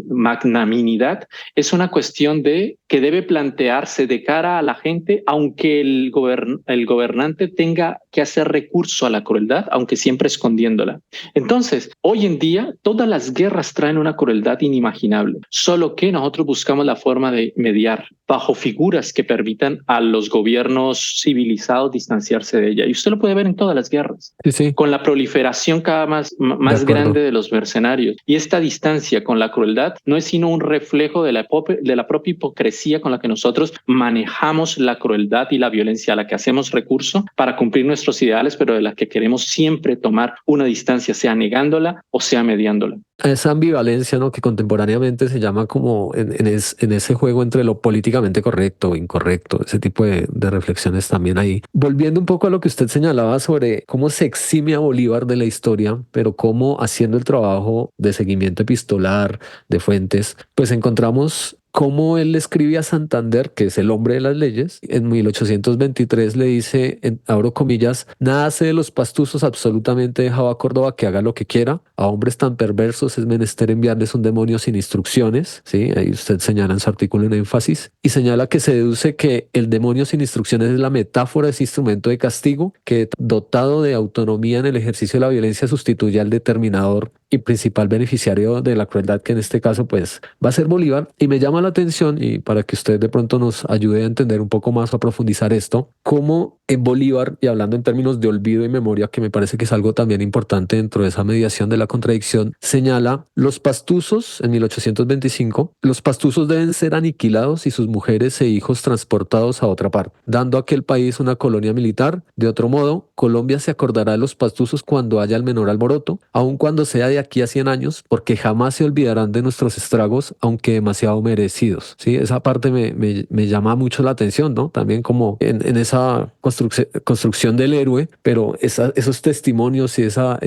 magnanimidad es una cuestión que debe plantearse de cara a la gente, aunque el gobernante tenga que hacer recurso a la crueldad, aunque siempre escondiéndola. Entonces, hoy en día, todas las guerras traen una crueldad inimaginable, solo que nosotros buscamos la forma de mediar bajo figuras que permitan a los gobiernos civilizados distanciarse de ella. Y usted lo puede ver en todas las guerras, Sí, con la proliferación cada más grande de los mercenarios. Y esta distancia con la crueldad no es sino un reflejo de la propia hipocresía con la que nosotros manejamos la crueldad y la violencia, a la que hacemos recurso para cumplir nuestros ideales, pero de la que queremos siempre tomar una distancia, sea negándola o sea mediándola. Esa ambivalencia, ¿no? Que contemporáneamente se llama como en ese juego entre lo políticamente correcto o incorrecto, ese tipo de reflexiones también ahí. Volviendo un poco a lo que usted señalaba sobre cómo se exime a Bolívar de la historia, pero cómo haciendo el trabajo de seguimiento epistolar, de fuentes, pues encontramos cómo él le escribe a Santander, que es el hombre de las leyes. En 1823 le dice, abro comillas, nada sé de los pastusos, absolutamente dejado a Córdoba que haga lo que quiera. A hombres tan perversos es menester enviarles un demonio sin instrucciones. ¿Sí? Ahí usted señala en su artículo en énfasis y señala que se deduce que el demonio sin instrucciones es la metáfora de ese instrumento de castigo que, dotado de autonomía en el ejercicio de la violencia, sustituye al determinador y principal beneficiario de la crueldad, que en este caso pues va a ser Bolívar. Y me llama la atención, y para que usted de pronto nos ayude a entender un poco más o a profundizar esto, cómo en Bolívar, y hablando en términos de olvido y memoria, que me parece que es algo también importante dentro de esa mediación de la contradicción, señala los pastusos en 1825, los pastusos deben ser aniquilados y sus mujeres e hijos transportados a otra parte, dando a aquel país una colonia militar. De otro modo, Colombia se acordará de los pastusos cuando haya el menor alboroto, aun cuando sea de aquí a 100 años, porque jamás se olvidarán de nuestros estragos, aunque demasiado merecidos. ¿Sí? Esa parte me llama mucho la atención, ¿no? También como en esa construcción del héroe, pero esos testimonios y esas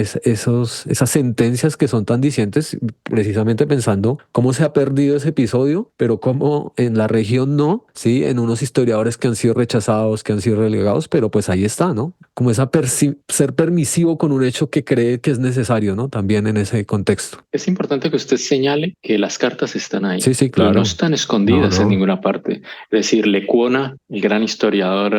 sentencias que son tan dicientes, precisamente pensando cómo se ha perdido ese episodio, pero cómo en la región no, ¿sí? En unos historiadores que han sido rechazados, que han sido relegados, pero pues ahí está, ¿no? Como ser permisivo con un hecho que cree que es necesario, ¿no? También en ese contexto. Es importante que usted señale que las cartas están ahí. Sí, claro. Y no están escondidas en ninguna parte. Es decir, Lecuona, el gran historiador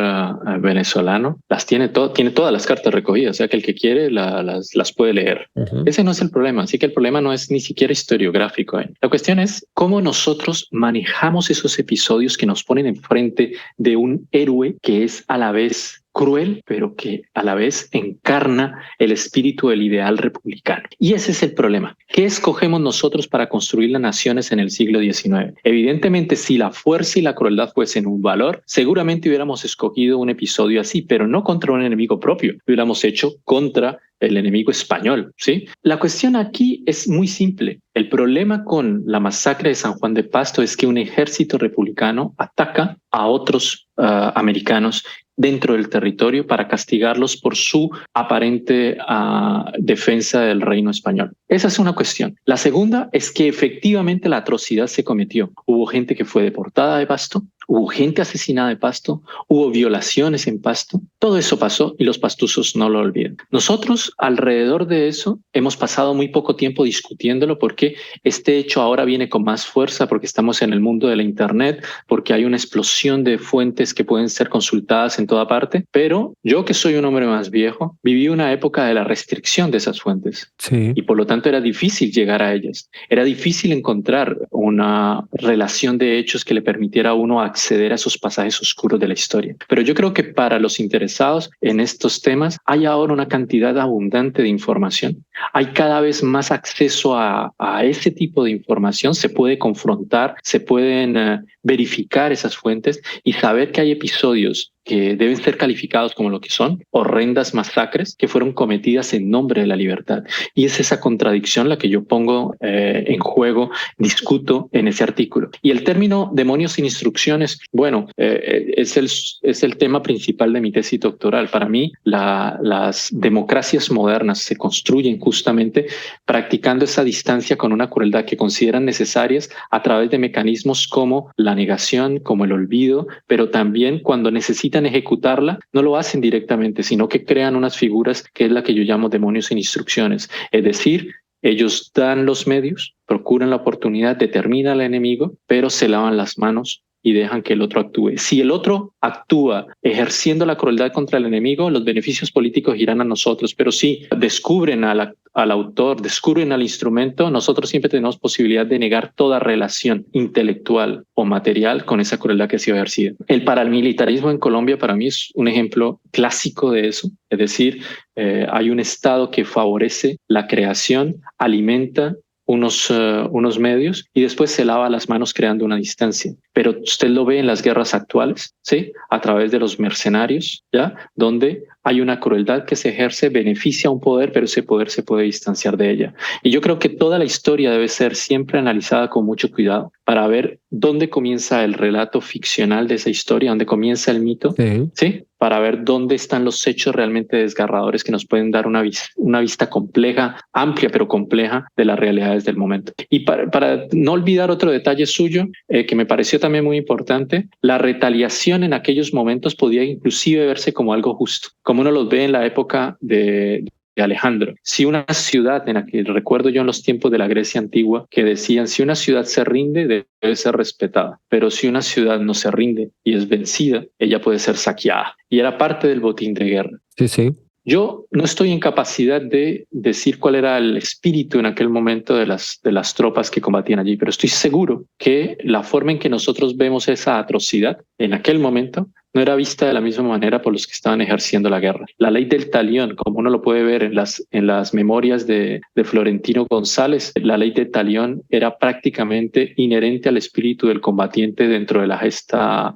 venezolano, tiene todas las cartas recogidas, o sea que el que quiere las puede leer. Ese no es el problema, así que el problema no es ni siquiera historiográfico. La cuestión es cómo nosotros manejamos esos episodios que nos ponen enfrente de un héroe que es a la vez cruel, pero que a la vez encarna el espíritu del ideal republicano. Y ese es el problema. ¿Qué escogemos nosotros para construir las naciones en el siglo XIX? Evidentemente, si la fuerza y la crueldad fuesen un valor, seguramente hubiéramos escogido un episodio así, pero no contra un enemigo propio. Lo hubiéramos hecho contra el enemigo español, ¿sí? La cuestión aquí es muy simple. El problema con la masacre de San Juan de Pasto es que un ejército republicano ataca a otros americanos dentro del territorio para castigarlos por su aparente defensa del reino español. Esa es una cuestión. La segunda es que efectivamente la atrocidad se cometió. Hubo gente que fue deportada de Pasto, hubo gente asesinada de Pasto, hubo violaciones en Pasto. Todo eso pasó y los pastusos no lo olvidan. Nosotros alrededor de eso hemos pasado muy poco tiempo discutiéndolo porque este hecho ahora viene con más fuerza porque estamos en el mundo de la Internet, porque hay una explosión de fuentes que pueden ser consultadas en toda parte. Pero yo, que soy un hombre más viejo, viví una época de la restricción de esas fuentes. Sí. Y por lo tanto era difícil llegar a ellas. Era difícil encontrar una relación de hechos que le permitiera a uno acceder a esos pasajes oscuros de la historia. Pero yo creo que para los interesados en estos temas hay ahora una cantidad abundante de información. Hay cada vez más acceso a ese tipo de información. Se puede confrontar, se pueden verificar esas fuentes y saber que hay episodios que deben ser calificados como lo que son, horrendas masacres que fueron cometidas en nombre de la libertad. Y es esa contradicción la que yo pongo en juego, discuto en ese artículo. Y el término demonios sin instrucciones, bueno, es el tema principal de mi tesis doctoral. Para mí, las democracias modernas se construyen justamente practicando esa distancia con una crueldad que consideran necesarias a través de mecanismos como la negación, como el olvido, pero también cuando necesitan ejecutarla, no lo hacen directamente, sino que crean unas figuras que es la que yo llamo demonios sin instrucciones. Es decir, ellos dan los medios, procuran la oportunidad, determinan al enemigo, pero se lavan las manos y dejan que el otro actúe. Si el otro actúa ejerciendo la crueldad contra el enemigo, los beneficios políticos irán a nosotros, pero si descubren al autor, descubren al instrumento, nosotros siempre tenemos posibilidad de negar toda relación intelectual o material con esa crueldad que ha sido ejercida. El paramilitarismo en Colombia para mí es un ejemplo clásico de eso, es decir, hay un Estado que favorece la creación, alimenta unos medios y después se lava las manos creando una distancia. Pero usted lo ve en las guerras actuales, ¿sí? A través de los mercenarios, ¿ya? Donde hay una crueldad que se ejerce, beneficia a un poder, pero ese poder se puede distanciar de ella. Y yo creo que toda la historia debe ser siempre analizada con mucho cuidado para ver dónde comienza el relato ficcional de esa historia, dónde comienza el mito, ¿sí? Para ver dónde están los hechos realmente desgarradores que nos pueden dar una vista compleja, amplia pero compleja de las realidades del momento. Y para no olvidar otro detalle suyo, que me pareció también muy importante, la retaliación en aquellos momentos podía inclusive verse como algo justo, como uno los ve en la época de Alejandro. Si una ciudad, en la que recuerdo yo en los tiempos de la Grecia antigua, que decían si una ciudad se rinde debe ser respetada, pero si una ciudad no se rinde y es vencida, ella puede ser saqueada. Y era parte del botín de guerra. Sí, sí. Yo no estoy en capacidad de decir cuál era el espíritu en aquel momento de las tropas que combatían allí, pero estoy seguro que la forma en que nosotros vemos esa atrocidad en aquel momento no era vista de la misma manera por los que estaban ejerciendo la guerra. La ley del talión, como uno lo puede ver en las memorias de Florentino González, la ley del talión era prácticamente inherente al espíritu del combatiente dentro de la gesta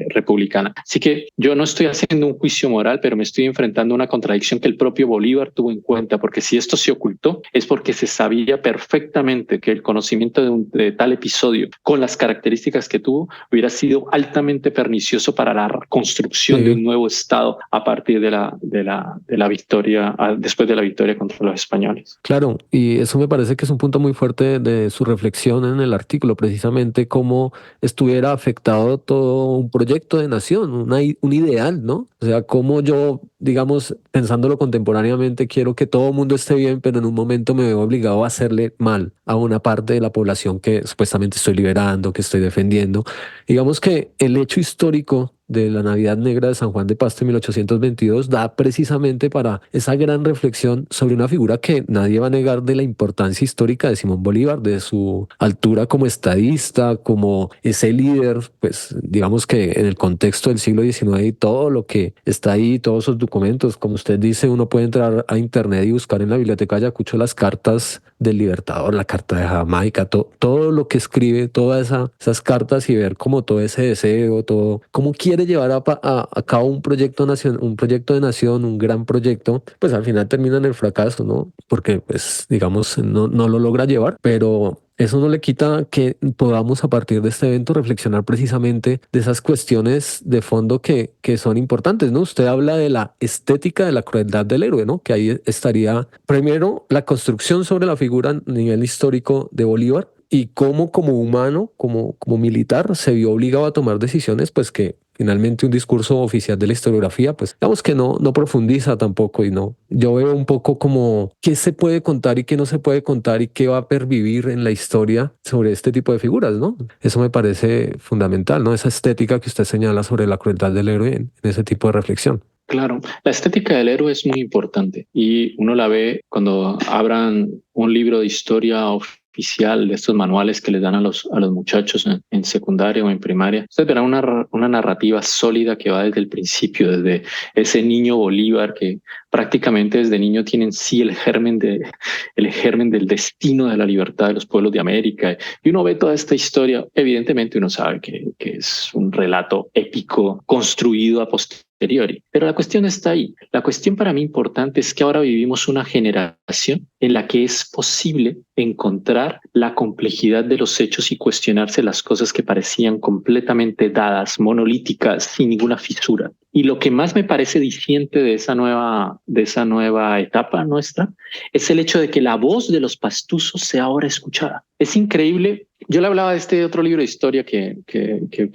republicana. Así que yo no estoy haciendo un juicio moral, pero me estoy enfrentando a una contradicción que el propio Bolívar tuvo en cuenta, porque si esto se ocultó es porque se sabía perfectamente que el conocimiento de tal episodio, con las características que tuvo, hubiera sido altamente pernicioso para la construcción de un nuevo Estado a partir de la victoria, después de la victoria contra los españoles. Claro, y eso me parece que es un punto muy fuerte de su reflexión en el artículo, precisamente cómo estuviera afectado todo un proyecto de nación, un ideal, ¿no? O sea, cómo yo, digamos, pensándolo contemporáneamente, quiero que todo el mundo esté bien, pero en un momento me veo obligado a hacerle mal a una parte de la población que supuestamente estoy liberando, que estoy defendiendo. Digamos que el hecho histórico de la Navidad Negra de San Juan de Pasto en 1822 da precisamente para esa gran reflexión sobre una figura que nadie va a negar de la importancia histórica de Simón Bolívar, de su altura como estadista, como ese líder, pues digamos que en el contexto del siglo XIX y todo lo que está ahí, todos esos documentos, como usted dice, uno puede entrar a internet y buscar en la Biblioteca de Ayacucho las cartas del Libertador, la carta de Jamaica, todo lo que escribe, todas esas cartas y ver como todo ese deseo, todo, cómo quiere llevar a cabo un proyecto de nación, un gran proyecto, pues al final termina en el fracaso, ¿no? Porque pues digamos no lo logra llevar, pero eso no le quita que podamos a partir de este evento reflexionar precisamente de esas cuestiones de fondo que son importantes, ¿no? Usted habla de la estética de la crueldad del héroe, ¿no? Que ahí estaría primero la construcción sobre la figura a nivel histórico de Bolívar y cómo como humano, como militar, se vio obligado a tomar decisiones pues que finalmente un discurso oficial de la historiografía, pues digamos que no profundiza tampoco y no. Yo veo un poco como qué se puede contar y qué no se puede contar y qué va a pervivir en la historia sobre este tipo de figuras, ¿no? Eso me parece fundamental, ¿no? Esa estética que usted señala sobre la crueldad del héroe en ese tipo de reflexión. Claro, la estética del héroe es muy importante y uno la ve cuando abran un libro de historia oficial de estos manuales que les dan a los muchachos en secundaria o en primaria. Usted verá una narrativa sólida que va desde el principio, desde ese niño Bolívar que prácticamente desde niño tiene en sí el germen del destino de la libertad de los pueblos de América. Y uno ve toda esta historia, evidentemente uno sabe que es un relato épico construido a posteriori. Pero la cuestión está ahí. La cuestión para mí importante es que ahora vivimos una generación en la que es posible encontrar la complejidad de los hechos y cuestionarse las cosas que parecían completamente dadas, monolíticas, sin ninguna fisura. Y lo que más me parece diciente de esa nueva etapa nuestra es el hecho de que la voz de los pastusos sea ahora escuchada. Es increíble. Yo le hablaba de este otro libro de historia que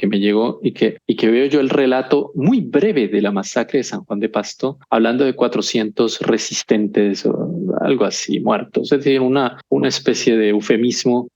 me llegó y que veo yo el relato muy breve de la masacre de San Juan de Pasto, hablando de 400 resistentes algo así, muertos. Es decir, una especie de eufemismo,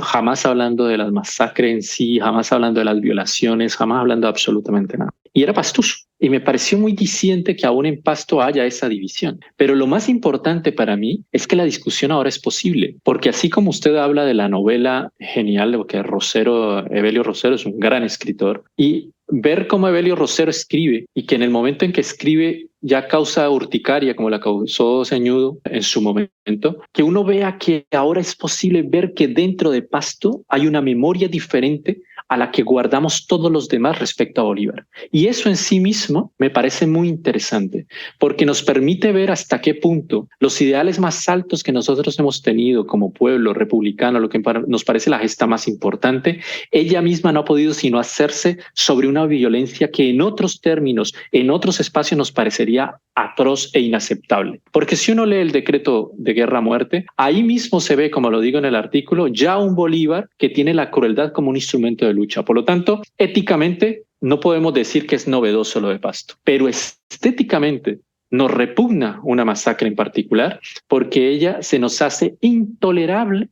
jamás hablando de las masacres en sí, jamás hablando de las violaciones, jamás hablando de absolutamente nada. Y era pastuso. Y me pareció muy diciente que aún en Pasto haya esa división. Pero lo más importante para mí es que la discusión ahora es posible, porque así como usted habla de la novela genial, que Evelio Rosero es un gran escritor, y ver cómo Evelio Rosero escribe y que en el momento en que escribe ya causa urticaria, como la causó Ceñudo en su momento, que uno vea que ahora es posible ver que dentro de Pasto hay una memoria diferente a la que guardamos todos los demás respecto a Bolívar. Y eso en sí mismo me parece muy interesante, porque nos permite ver hasta qué punto los ideales más altos que nosotros hemos tenido como pueblo republicano, lo que nos parece la gesta más importante, ella misma no ha podido sino hacerse sobre una violencia que en otros términos, en otros espacios nos parecería atroz e inaceptable. Porque si uno lee el decreto de guerra a muerte, ahí mismo se ve, como lo digo en el artículo, ya un Bolívar que tiene la crueldad como un instrumento de lucha. Por lo tanto, éticamente no podemos decir que es novedoso lo de Pasto, pero estéticamente nos repugna una masacre en particular porque ella se nos hace intolerable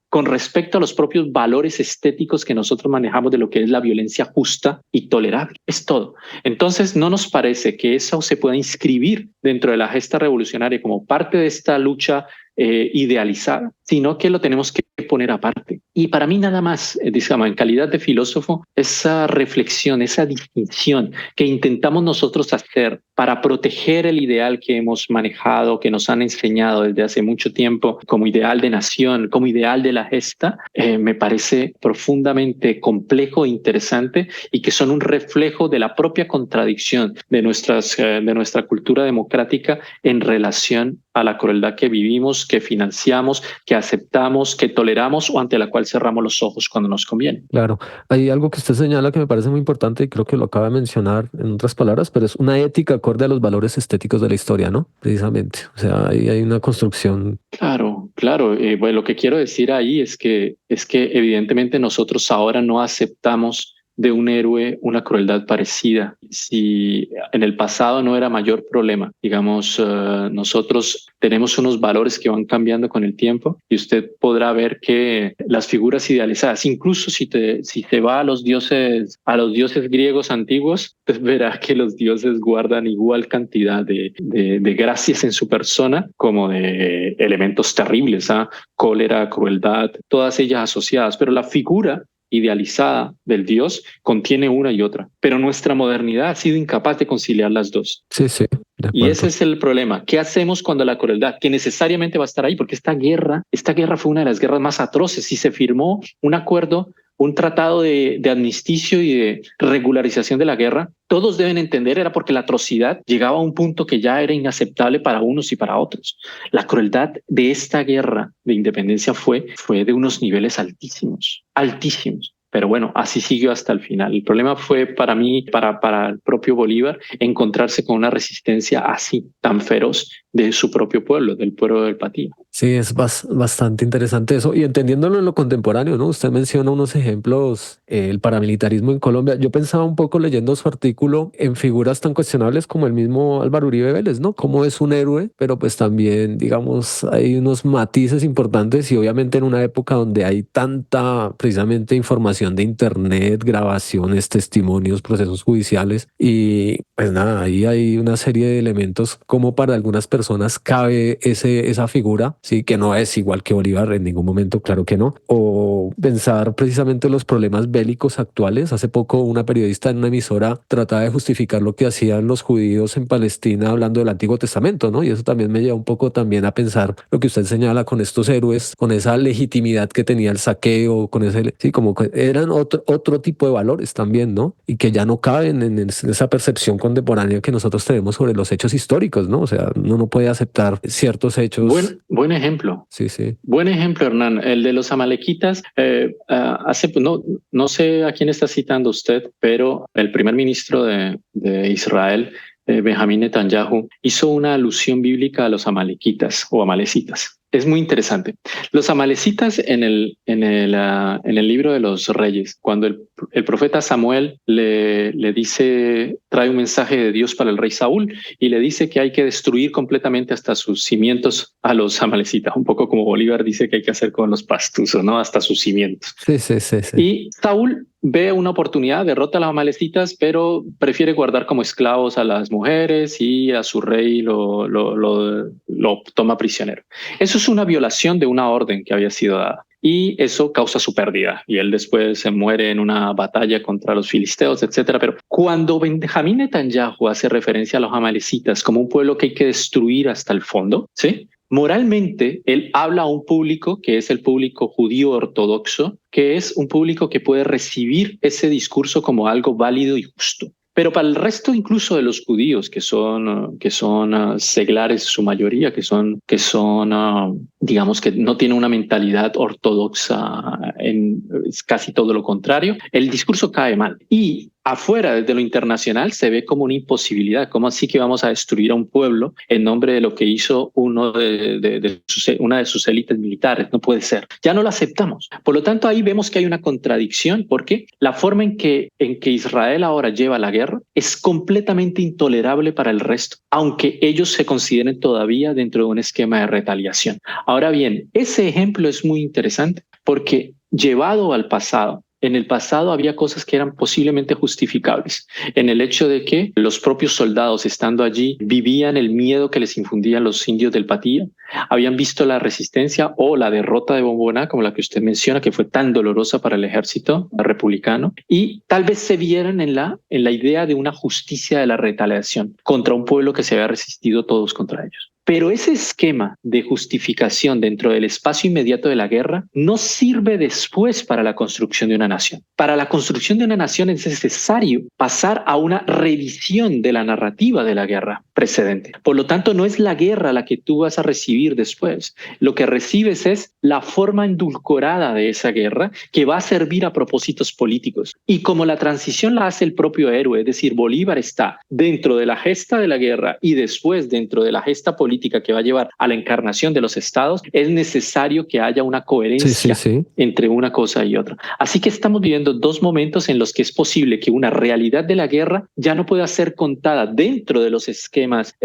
con respecto a los propios valores estéticos que nosotros manejamos de lo que es la violencia justa y tolerable. Es todo. Entonces, no nos parece que eso se pueda inscribir dentro de la gesta revolucionaria como parte de esta lucha idealizada, sino que lo tenemos que poner aparte. Y para mí nada más, digamos, en calidad de filósofo, esa reflexión, esa distinción que intentamos nosotros hacer para proteger el ideal que hemos manejado, que nos han enseñado desde hace mucho tiempo como ideal de nación, como ideal de la gesta, me parece profundamente complejo e interesante y que son un reflejo de la propia contradicción de nuestra cultura democrática en relación a la crueldad que vivimos, que financiamos, que aceptamos, que toleramos o ante la cual cerramos los ojos cuando nos conviene. Claro, hay algo que usted señala que me parece muy importante y creo que lo acaba de mencionar en otras palabras, pero es una ética acorde a los valores estéticos de la historia, ¿no? Precisamente. O sea, ahí hay una construcción. Claro. Bueno, lo que quiero decir ahí es que evidentemente nosotros ahora no aceptamos de un héroe una crueldad parecida. Si en el pasado no era mayor problema, digamos, nosotros tenemos unos valores que van cambiando con el tiempo y usted podrá ver que las figuras idealizadas, incluso si se va a los dioses griegos antiguos, pues verá que los dioses guardan igual cantidad de gracias en su persona como de elementos terribles, cólera, crueldad, todas ellas asociadas, pero la figura idealizada del Dios contiene una y otra, pero nuestra modernidad ha sido incapaz de conciliar las dos. Sí, y ese es el problema. ¿Qué hacemos cuando la crueldad, que necesariamente va a estar ahí, porque esta guerra fue una de las guerras más atroces y se firmó un acuerdo, un tratado de amnisticio y de regularización de la guerra? Todos deben entender, era porque la atrocidad llegaba a un punto que ya era inaceptable para unos y para otros. La crueldad de esta guerra de independencia fue de unos niveles altísimos. Pero bueno, así siguió hasta el final. El problema fue para mí, para el propio Bolívar, encontrarse con una resistencia así, tan feroz de su propio pueblo, del pueblo del Patín. Sí, es bastante interesante eso. Y entendiéndolo en lo contemporáneo, ¿no? Usted menciona unos ejemplos, el paramilitarismo en Colombia. Yo pensaba un poco leyendo su artículo en figuras tan cuestionables como el mismo Álvaro Uribe Vélez, ¿no? Como es un héroe, pero pues también, digamos, hay unos matices importantes y obviamente en una época donde hay tanta, precisamente, información de internet, grabaciones, testimonios, procesos judiciales y pues nada, ahí hay una serie de elementos como para algunas personas cabe esa figura. Sí, que no es igual que Bolívar en ningún momento, claro que no. O pensar precisamente los problemas bélicos actuales. Hace poco una periodista en una emisora trataba de justificar lo que hacían los judíos en Palestina hablando del Antiguo Testamento, ¿no? Y eso también me lleva un poco también a pensar lo que usted señala con estos héroes, con esa legitimidad que tenía el saqueo, con ese, sí, como que eran otro tipo de valores también, ¿no? Y que ya no caben en esa percepción contemporánea que nosotros tenemos sobre los hechos históricos, ¿no? O sea, uno no puede aceptar ciertos hechos. Buen ejemplo. Sí. Buen ejemplo, Hernán. El de los amalequitas. No sé a quién está citando usted, pero el primer ministro de Israel Benjamín Netanyahu, hizo una alusión bíblica a los amalequitas o amalecitas. Es muy interesante. Los amalecitas en el libro de los Reyes, cuando el profeta Samuel le dice, trae un mensaje de Dios para el rey Saúl y le dice que hay que destruir completamente hasta sus cimientos a los amalecitas, un poco como Bolívar dice que hay que hacer con los pastusos, ¿no? Hasta sus cimientos. Sí. Y Saúl ve una oportunidad, derrota a las amalecitas, pero prefiere guardar como esclavos a las mujeres y a su rey lo toma prisionero. Eso es una violación de una orden que había sido dada. Y eso causa su pérdida. Y él después se muere en una batalla contra los filisteos, etcétera. Pero cuando Benjamín Netanyahu hace referencia a los amalecitas como un pueblo que hay que destruir hasta el fondo, ¿sí? Moralmente, él habla a un público que es el público judío ortodoxo, que es un público que puede recibir ese discurso como algo válido y justo. Pero para el resto incluso de los judíos, que son seglares su mayoría, que son digamos que no tienen una mentalidad ortodoxa, es casi todo lo contrario, el discurso cae mal. Y afuera, desde lo internacional, se ve como una imposibilidad. ¿Cómo así que vamos a destruir a un pueblo en nombre de lo que hizo una de sus élites militares? No puede ser. Ya no lo aceptamos. Por lo tanto, ahí vemos que hay una contradicción, porque la forma en que Israel ahora lleva la guerra es completamente intolerable para el resto, aunque ellos se consideren todavía dentro de un esquema de retaliación. Ahora bien, ese ejemplo es muy interesante porque llevado al pasado, en el pasado había cosas que eran posiblemente justificables, en el hecho de que los propios soldados estando allí vivían el miedo que les infundían los indios del Patía, habían visto la resistencia o la derrota de Bomboná, como la que usted menciona, que fue tan dolorosa para el ejército republicano, y tal vez se vieran en la idea de una justicia de la retaliación contra un pueblo que se había resistido todos contra ellos. Pero ese esquema de justificación dentro del espacio inmediato de la guerra no sirve después para la construcción de una nación. Para la construcción de una nación es necesario pasar a una revisión de la narrativa de la guerra precedente. Por lo tanto, no es la guerra la que tú vas a recibir después. Lo que recibes es la forma endulcorada de esa guerra que va a servir a propósitos políticos. Y como la transición la hace el propio héroe, es decir, Bolívar está dentro de la gesta de la guerra y después dentro de la gesta política que va a llevar a la encarnación de los estados, es necesario que haya una coherencia entre una cosa y otra. Así que estamos viviendo dos momentos en los que es posible que una realidad de la guerra ya no pueda ser contada dentro de los esquemas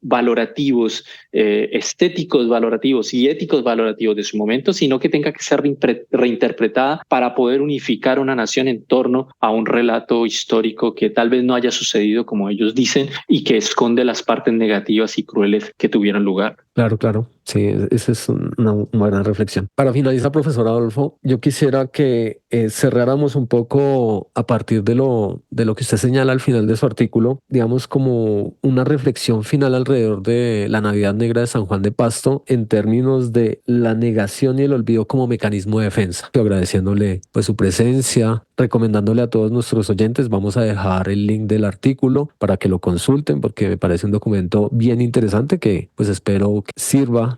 valorativos, estéticos valorativos y éticos valorativos de su momento, sino que tenga que ser reinterpretada para poder unificar una nación en torno a un relato histórico que tal vez no haya sucedido como ellos dicen y que esconde las partes negativas y crueles que tuvieron lugar. Claro. Sí, esa es una gran reflexión. Para finalizar, profesor Adolfo, yo quisiera que cerráramos un poco a partir de lo que usted señala al final de su artículo, digamos como una reflexión final alrededor de la Navidad Negra de San Juan de Pasto en términos de la negación y el olvido como mecanismo de defensa. Agradeciéndole pues su presencia, recomendándole a todos nuestros oyentes, vamos a dejar el link del artículo para que lo consulten porque me parece un documento bien interesante que pues espero que sirva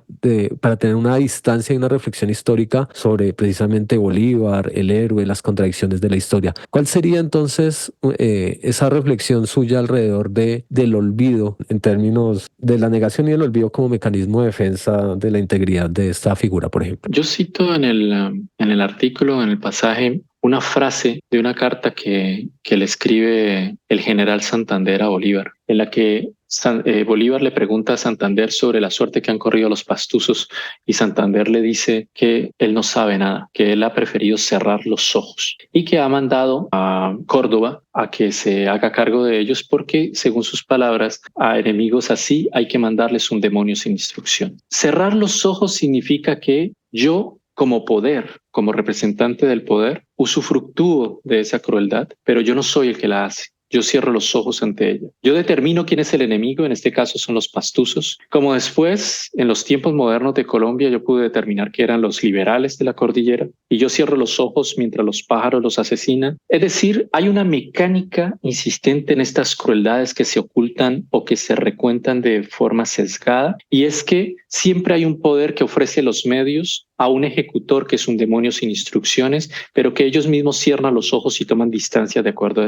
para tener una distancia y una reflexión histórica sobre precisamente Bolívar, el héroe, las contradicciones de la historia. ¿Cuál sería entonces esa reflexión suya alrededor del olvido en términos de la negación y el olvido como mecanismo de defensa de la integridad de esta figura, por ejemplo? Yo cito en el artículo, en el pasaje, una frase de una carta que le escribe el general Santander a Bolívar, en la que Bolívar le pregunta a Santander sobre la suerte que han corrido los pastusos y Santander le dice que él no sabe nada, que él ha preferido cerrar los ojos y que ha mandado a Córdoba a que se haga cargo de ellos porque, según sus palabras, a enemigos así hay que mandarles un demonio sin instrucción. Cerrar los ojos significa que yo, como poder, como representante del poder, usufructúo de esa crueldad, pero yo no soy el que la hace. Yo cierro los ojos ante ella. Yo determino quién es el enemigo, en este caso son los pastusos. Como después, en los tiempos modernos de Colombia, yo pude determinar que eran los liberales de la cordillera y yo cierro los ojos mientras los pájaros los asesinan. Es decir, hay una mecánica insistente en estas crueldades que se ocultan o que se recuentan de forma sesgada y es que siempre hay un poder que ofrece los medios a un ejecutor que es un demonio sin instrucciones, pero que ellos mismos cierran los ojos y toman distancia de acuerdo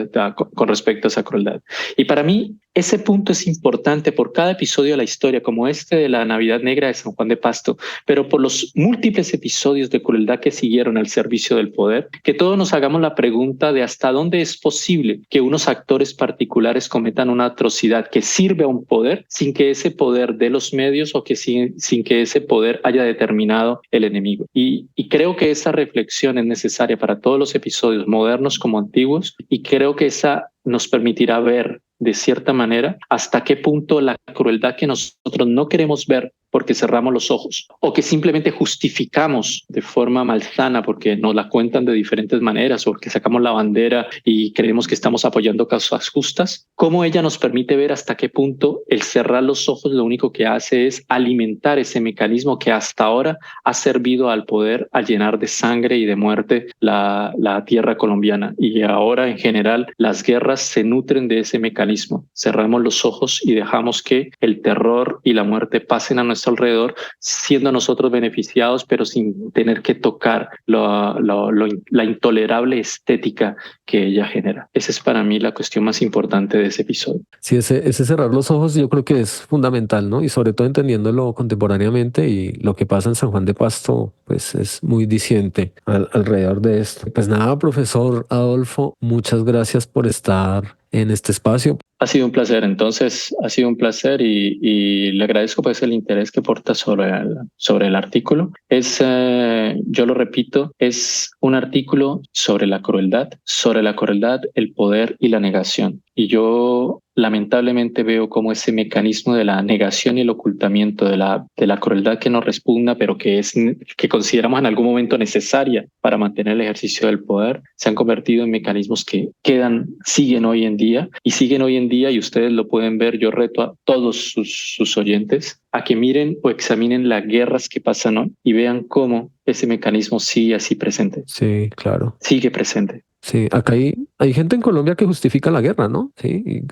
con respecto a esa crueldad. Y para mí ese punto es importante por cada episodio de la historia, como este de la Navidad Negra de San Juan de Pasto, pero por los múltiples episodios de crueldad que siguieron al servicio del poder, que todos nos hagamos la pregunta de hasta dónde es posible que unos actores particulares cometan una atrocidad que sirve a un poder sin que ese poder dé los medios o que sin que ese poder haya determinado el enemigo. Y creo que esa reflexión es necesaria para todos los episodios, modernos como antiguos, y creo que esa nos permitirá ver de cierta manera hasta qué punto la crueldad que nosotros no queremos ver porque cerramos los ojos o que simplemente justificamos de forma malsana porque nos la cuentan de diferentes maneras o porque sacamos la bandera y creemos que estamos apoyando causas justas, cómo ella nos permite ver hasta qué punto el cerrar los ojos lo único que hace es alimentar ese mecanismo que hasta ahora ha servido al poder a llenar de sangre y de muerte la tierra colombiana. Y ahora en general las guerras se nutren de ese mecanismo. Cerramos los ojos y dejamos que el terror y la muerte pasen a nuestro alrededor, siendo nosotros beneficiados, pero sin tener que tocar la intolerable estética que ella genera. Esa es para mí la cuestión más importante de ese episodio. Sí, ese cerrar los ojos yo creo que es fundamental, ¿no? Y sobre todo entendiéndolo contemporáneamente, y lo que pasa en San Juan de Pasto, pues es muy diciente alrededor de esto. Pues nada, profesor Adolfo, muchas gracias por estar en este espacio. Ha sido un placer, entonces ha sido un placer y le agradezco pues el interés que porta sobre el artículo. Yo lo repito, es un artículo sobre la crueldad, el poder y la negación. Y yo lamentablemente veo como ese mecanismo de la negación y el ocultamiento de la crueldad que nos repugna, pero que consideramos en algún momento necesaria para mantener el ejercicio del poder, se han convertido en mecanismos que siguen hoy en día, y ustedes lo pueden ver. Yo reto a todos sus oyentes a que miren o examinen las guerras que pasan hoy y vean cómo ese mecanismo sigue así presente. Sí, claro. Sigue presente. Sí, acá hay gente en Colombia que justifica la guerra, ¿no? Sí, y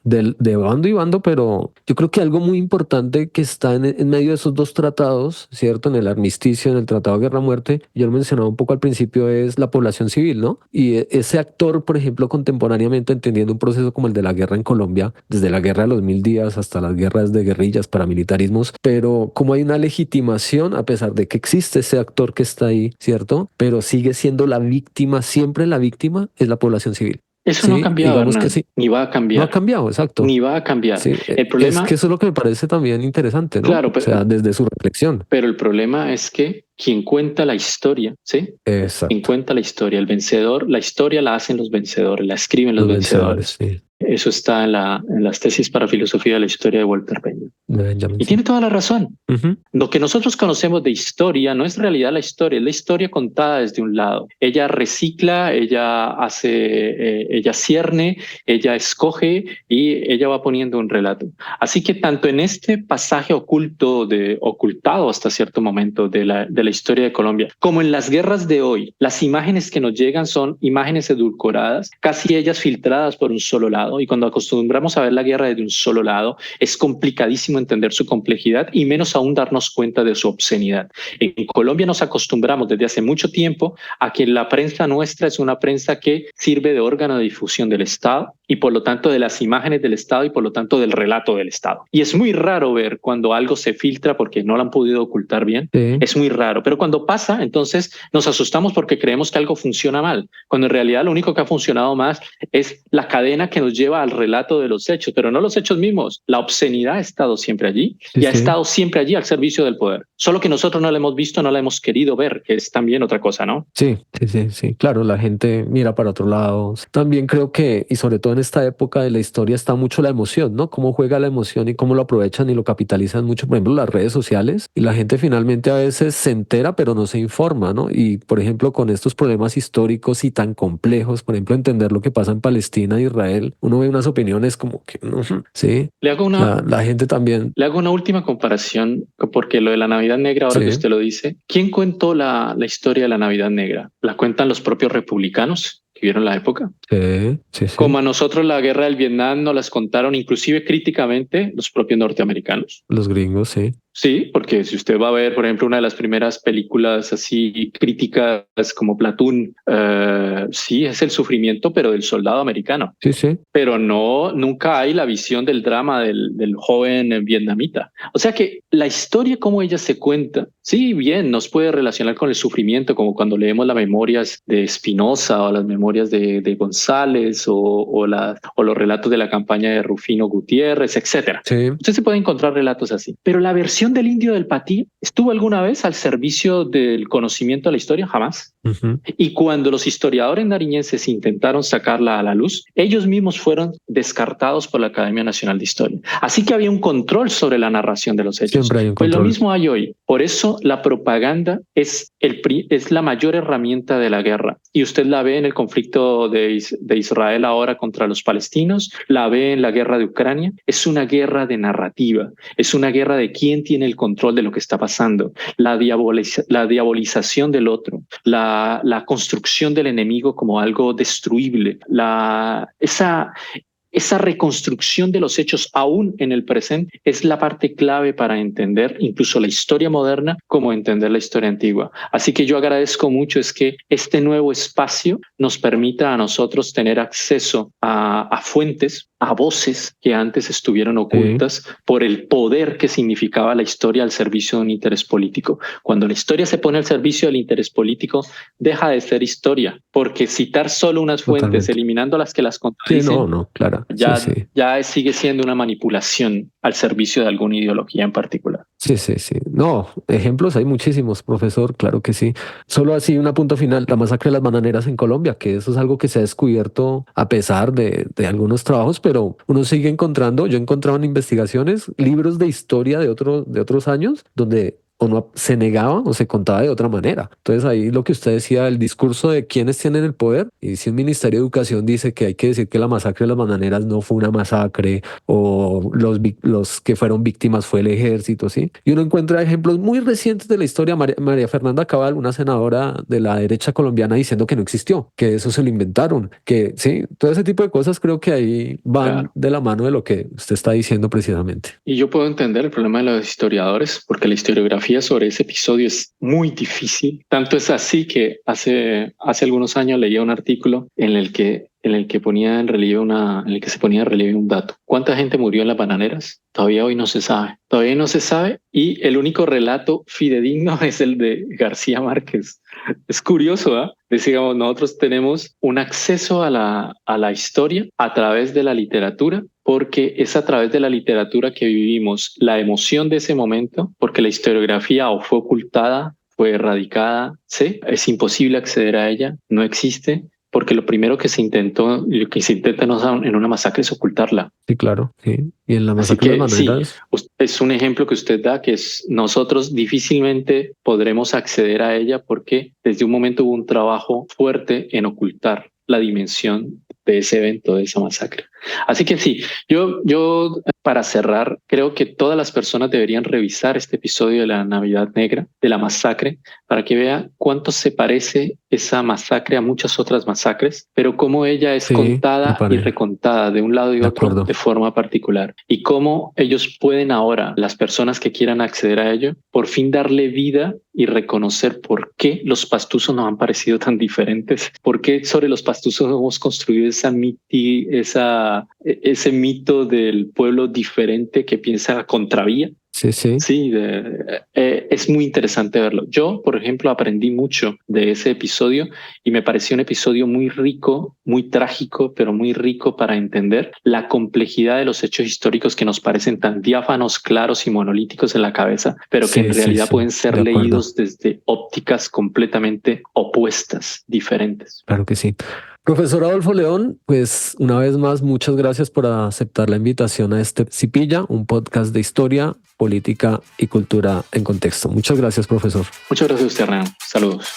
de bando y bando, pero yo creo que algo muy importante que está en medio de esos dos tratados, ¿cierto? En el armisticio, en el Tratado de Guerra-Muerte, yo lo mencionaba un poco al principio, es la población civil, ¿no? Y ese actor, por ejemplo, contemporáneamente entendiendo un proceso como el de la guerra en Colombia, desde la guerra de los 1000 días hasta las guerras de guerrillas, paramilitarismos, pero como hay una legitimación, a pesar de que existe ese actor que está ahí, ¿cierto? Pero sigue siendo la víctima, siempre la víctima es la población civil. Eso no ha cambiado, Hernán, que sí. Ni va a cambiar. No ha cambiado, exacto. Ni va a cambiar. Sí, El problema es que eso es lo que me parece también interesante, ¿no? Claro, o sea, desde su reflexión. Pero el problema es que quien cuenta la historia, ¿sí? Exacto. Quien cuenta la historia, el vencedor, la historia la hacen los vencedores, la escriben los vencedores. Sí. Eso está en las tesis para filosofía de la historia de Walter Benjamin. Y tiene toda la razón. Lo que nosotros conocemos de historia no es en realidad la historia, es la historia contada desde un lado. Ella recicla, ella cierne, ella escoge y ella va poniendo un relato. Así que tanto en este pasaje ocultado hasta cierto momento de la historia de Colombia, como en las guerras de hoy, las imágenes que nos llegan son imágenes edulcoradas, casi ellas filtradas por un solo lado. Y cuando acostumbramos a ver la guerra desde un solo lado, es complicadísimo entender su complejidad y menos aún darnos cuenta de su obscenidad. En Colombia nos acostumbramos desde hace mucho tiempo a que la prensa nuestra es una prensa que sirve de órgano de difusión del Estado y por lo tanto de las imágenes del Estado y por lo tanto del relato del Estado. Y es muy raro ver cuando algo se filtra porque no lo han podido ocultar bien. Sí. Es muy raro. Pero cuando pasa, entonces nos asustamos porque creemos que algo funciona mal, cuando en realidad lo único que ha funcionado más es la cadena que nos lleva al relato de los hechos, pero no los hechos mismos. La obscenidad ha estado siempre allí y ha estado siempre allí al servicio del poder. Solo que nosotros no la hemos visto, no la hemos querido ver, que es también otra cosa, ¿no? Sí. Claro, la gente mira para otro lado. También creo que, y sobre todo en esta época de la historia, está mucho la emoción, ¿no? Cómo juega la emoción y cómo lo aprovechan y lo capitalizan mucho, por ejemplo, las redes sociales. Y la gente finalmente a veces se entera, pero no se informa, ¿no? Y, por ejemplo, con estos problemas históricos y tan complejos, por ejemplo, entender lo que pasa en Palestina e Israel, uno ve unas opiniones como que, ¿sí? La gente también. Le hago una última comparación, porque lo de la Navidad Negra, ahora que usted lo dice, ¿quién cuentó la historia de la Navidad Negra? ¿La cuentan los propios republicanos, vivieron la época. Sí. Como a nosotros la guerra del Vietnam nos las contaron inclusive críticamente los propios norteamericanos. Los gringos, sí. Sí, porque si usted va a ver, por ejemplo, una de las primeras películas así críticas como Platoon, sí, es el sufrimiento, pero del soldado americano. Sí. Pero nunca hay la visión del drama del joven vietnamita. O sea que la historia como ella se cuenta, sí, bien, nos puede relacionar con el sufrimiento, como cuando leemos las memorias de Spinoza o las memorias de González o los relatos de la campaña de Rufino Gutiérrez, etcétera. Sí. Usted se puede encontrar relatos así, pero la versión del Indio del Patí estuvo alguna vez al servicio del conocimiento de la historia, jamás. Y cuando los historiadores nariñenses intentaron sacarla a la luz, ellos mismos fueron descartados por la Academia Nacional de Historia. Así que había un control sobre la narración de los hechos. Siempre hay un control. Pues lo mismo hay hoy. Por eso la propaganda es la mayor herramienta de la guerra. Y usted la ve en el conflicto de Israel ahora contra los palestinos, la ve en la guerra de Ucrania. Es una guerra de narrativa, es una guerra de quién tiene el control de lo que está pasando, la diabolización del otro, la construcción del enemigo como algo destruible, esa reconstrucción de los hechos aún en el presente es la parte clave para entender incluso la historia moderna como entender la historia antigua. Así que yo agradezco mucho es que este nuevo espacio nos permita a nosotros tener acceso a fuentes, a voces que antes estuvieron ocultas por el poder que significaba la historia al servicio de un interés político. Cuando la historia se pone al servicio del interés político, deja de ser historia, porque citar solo unas fuentes, eliminando las que las contradicen, claro. Ya sigue siendo una manipulación al servicio de alguna ideología en particular. Sí. No, ejemplos hay muchísimos, profesor, claro que sí. Solo así una punto final, la masacre de las bananeras en Colombia, que eso es algo que se ha descubierto a pesar de algunos trabajos, pero uno sigue encontrando, yo he encontrado en investigaciones, libros de historia de otros años, donde uno se negaba o se contaba de otra manera. Entonces ahí lo que usted decía, el discurso de quienes tienen el poder, y si un Ministerio de Educación dice que hay que decir que la masacre de las bananeras no fue una masacre o los que fueron víctimas fue el ejército, ¿sí? Y uno encuentra ejemplos muy recientes de la historia. María Fernanda Cabal, una senadora de la derecha colombiana, diciendo que no existió, que eso se lo inventaron, que sí, todo ese tipo de cosas creo que ahí van de la mano de lo que usted está diciendo precisamente. Y yo puedo entender el problema de los historiadores, porque la historiografía sobre ese episodio es muy difícil. Tanto es así que hace algunos años leía un artículo en el que ponía en relieve se ponía en relieve un dato. ¿Cuánta gente murió en las bananeras? Todavía hoy no se sabe. Todavía no se sabe, y el único relato fidedigno es el de García Márquez. Es curioso, ¿eh? Digamos, nosotros tenemos un acceso a la historia a través de la literatura, porque es a través de la literatura que vivimos la emoción de ese momento, porque la historiografía o fue ocultada, fue erradicada, ¿sí? Es imposible acceder a ella, no existe. Porque lo primero que se intentó, lo que se intenta en una masacre es ocultarla. Sí, claro, sí. Y en la masacre de las bananeras. Sí, es un ejemplo que usted da, que nosotros difícilmente podremos acceder a ella porque desde un momento hubo un trabajo fuerte en ocultar la dimensión de ese evento, de esa masacre. Así que sí, yo para cerrar, creo que todas las personas deberían revisar este episodio de la Navidad Negra, de la masacre, para que vea cuánto se parece esa masacre a muchas otras masacres, pero cómo ella es contada y recontada de un lado y otro de forma particular. Y cómo ellos pueden ahora, las personas que quieran acceder a ello, por fin darle vida y reconocer por qué los pastuzos nos han parecido tan diferentes, por qué sobre los pastuzos hemos construido ese mito del pueblo diferente que piensa contravía. Sí, es muy interesante verlo. Yo, por ejemplo, aprendí mucho de ese episodio y me pareció un episodio muy rico, muy trágico, pero muy rico para entender la complejidad de los hechos históricos que nos parecen tan diáfanos, claros y monolíticos en la cabeza, pero que en realidad pueden ser leídos desde ópticas completamente opuestas, diferentes. Claro que sí. Profesor Adolfo León, pues una vez más, muchas gracias por aceptar la invitación a este Cipilla, un podcast de historia, política y cultura en contexto. Muchas gracias, profesor. Muchas gracias a usted, Renan. Saludos.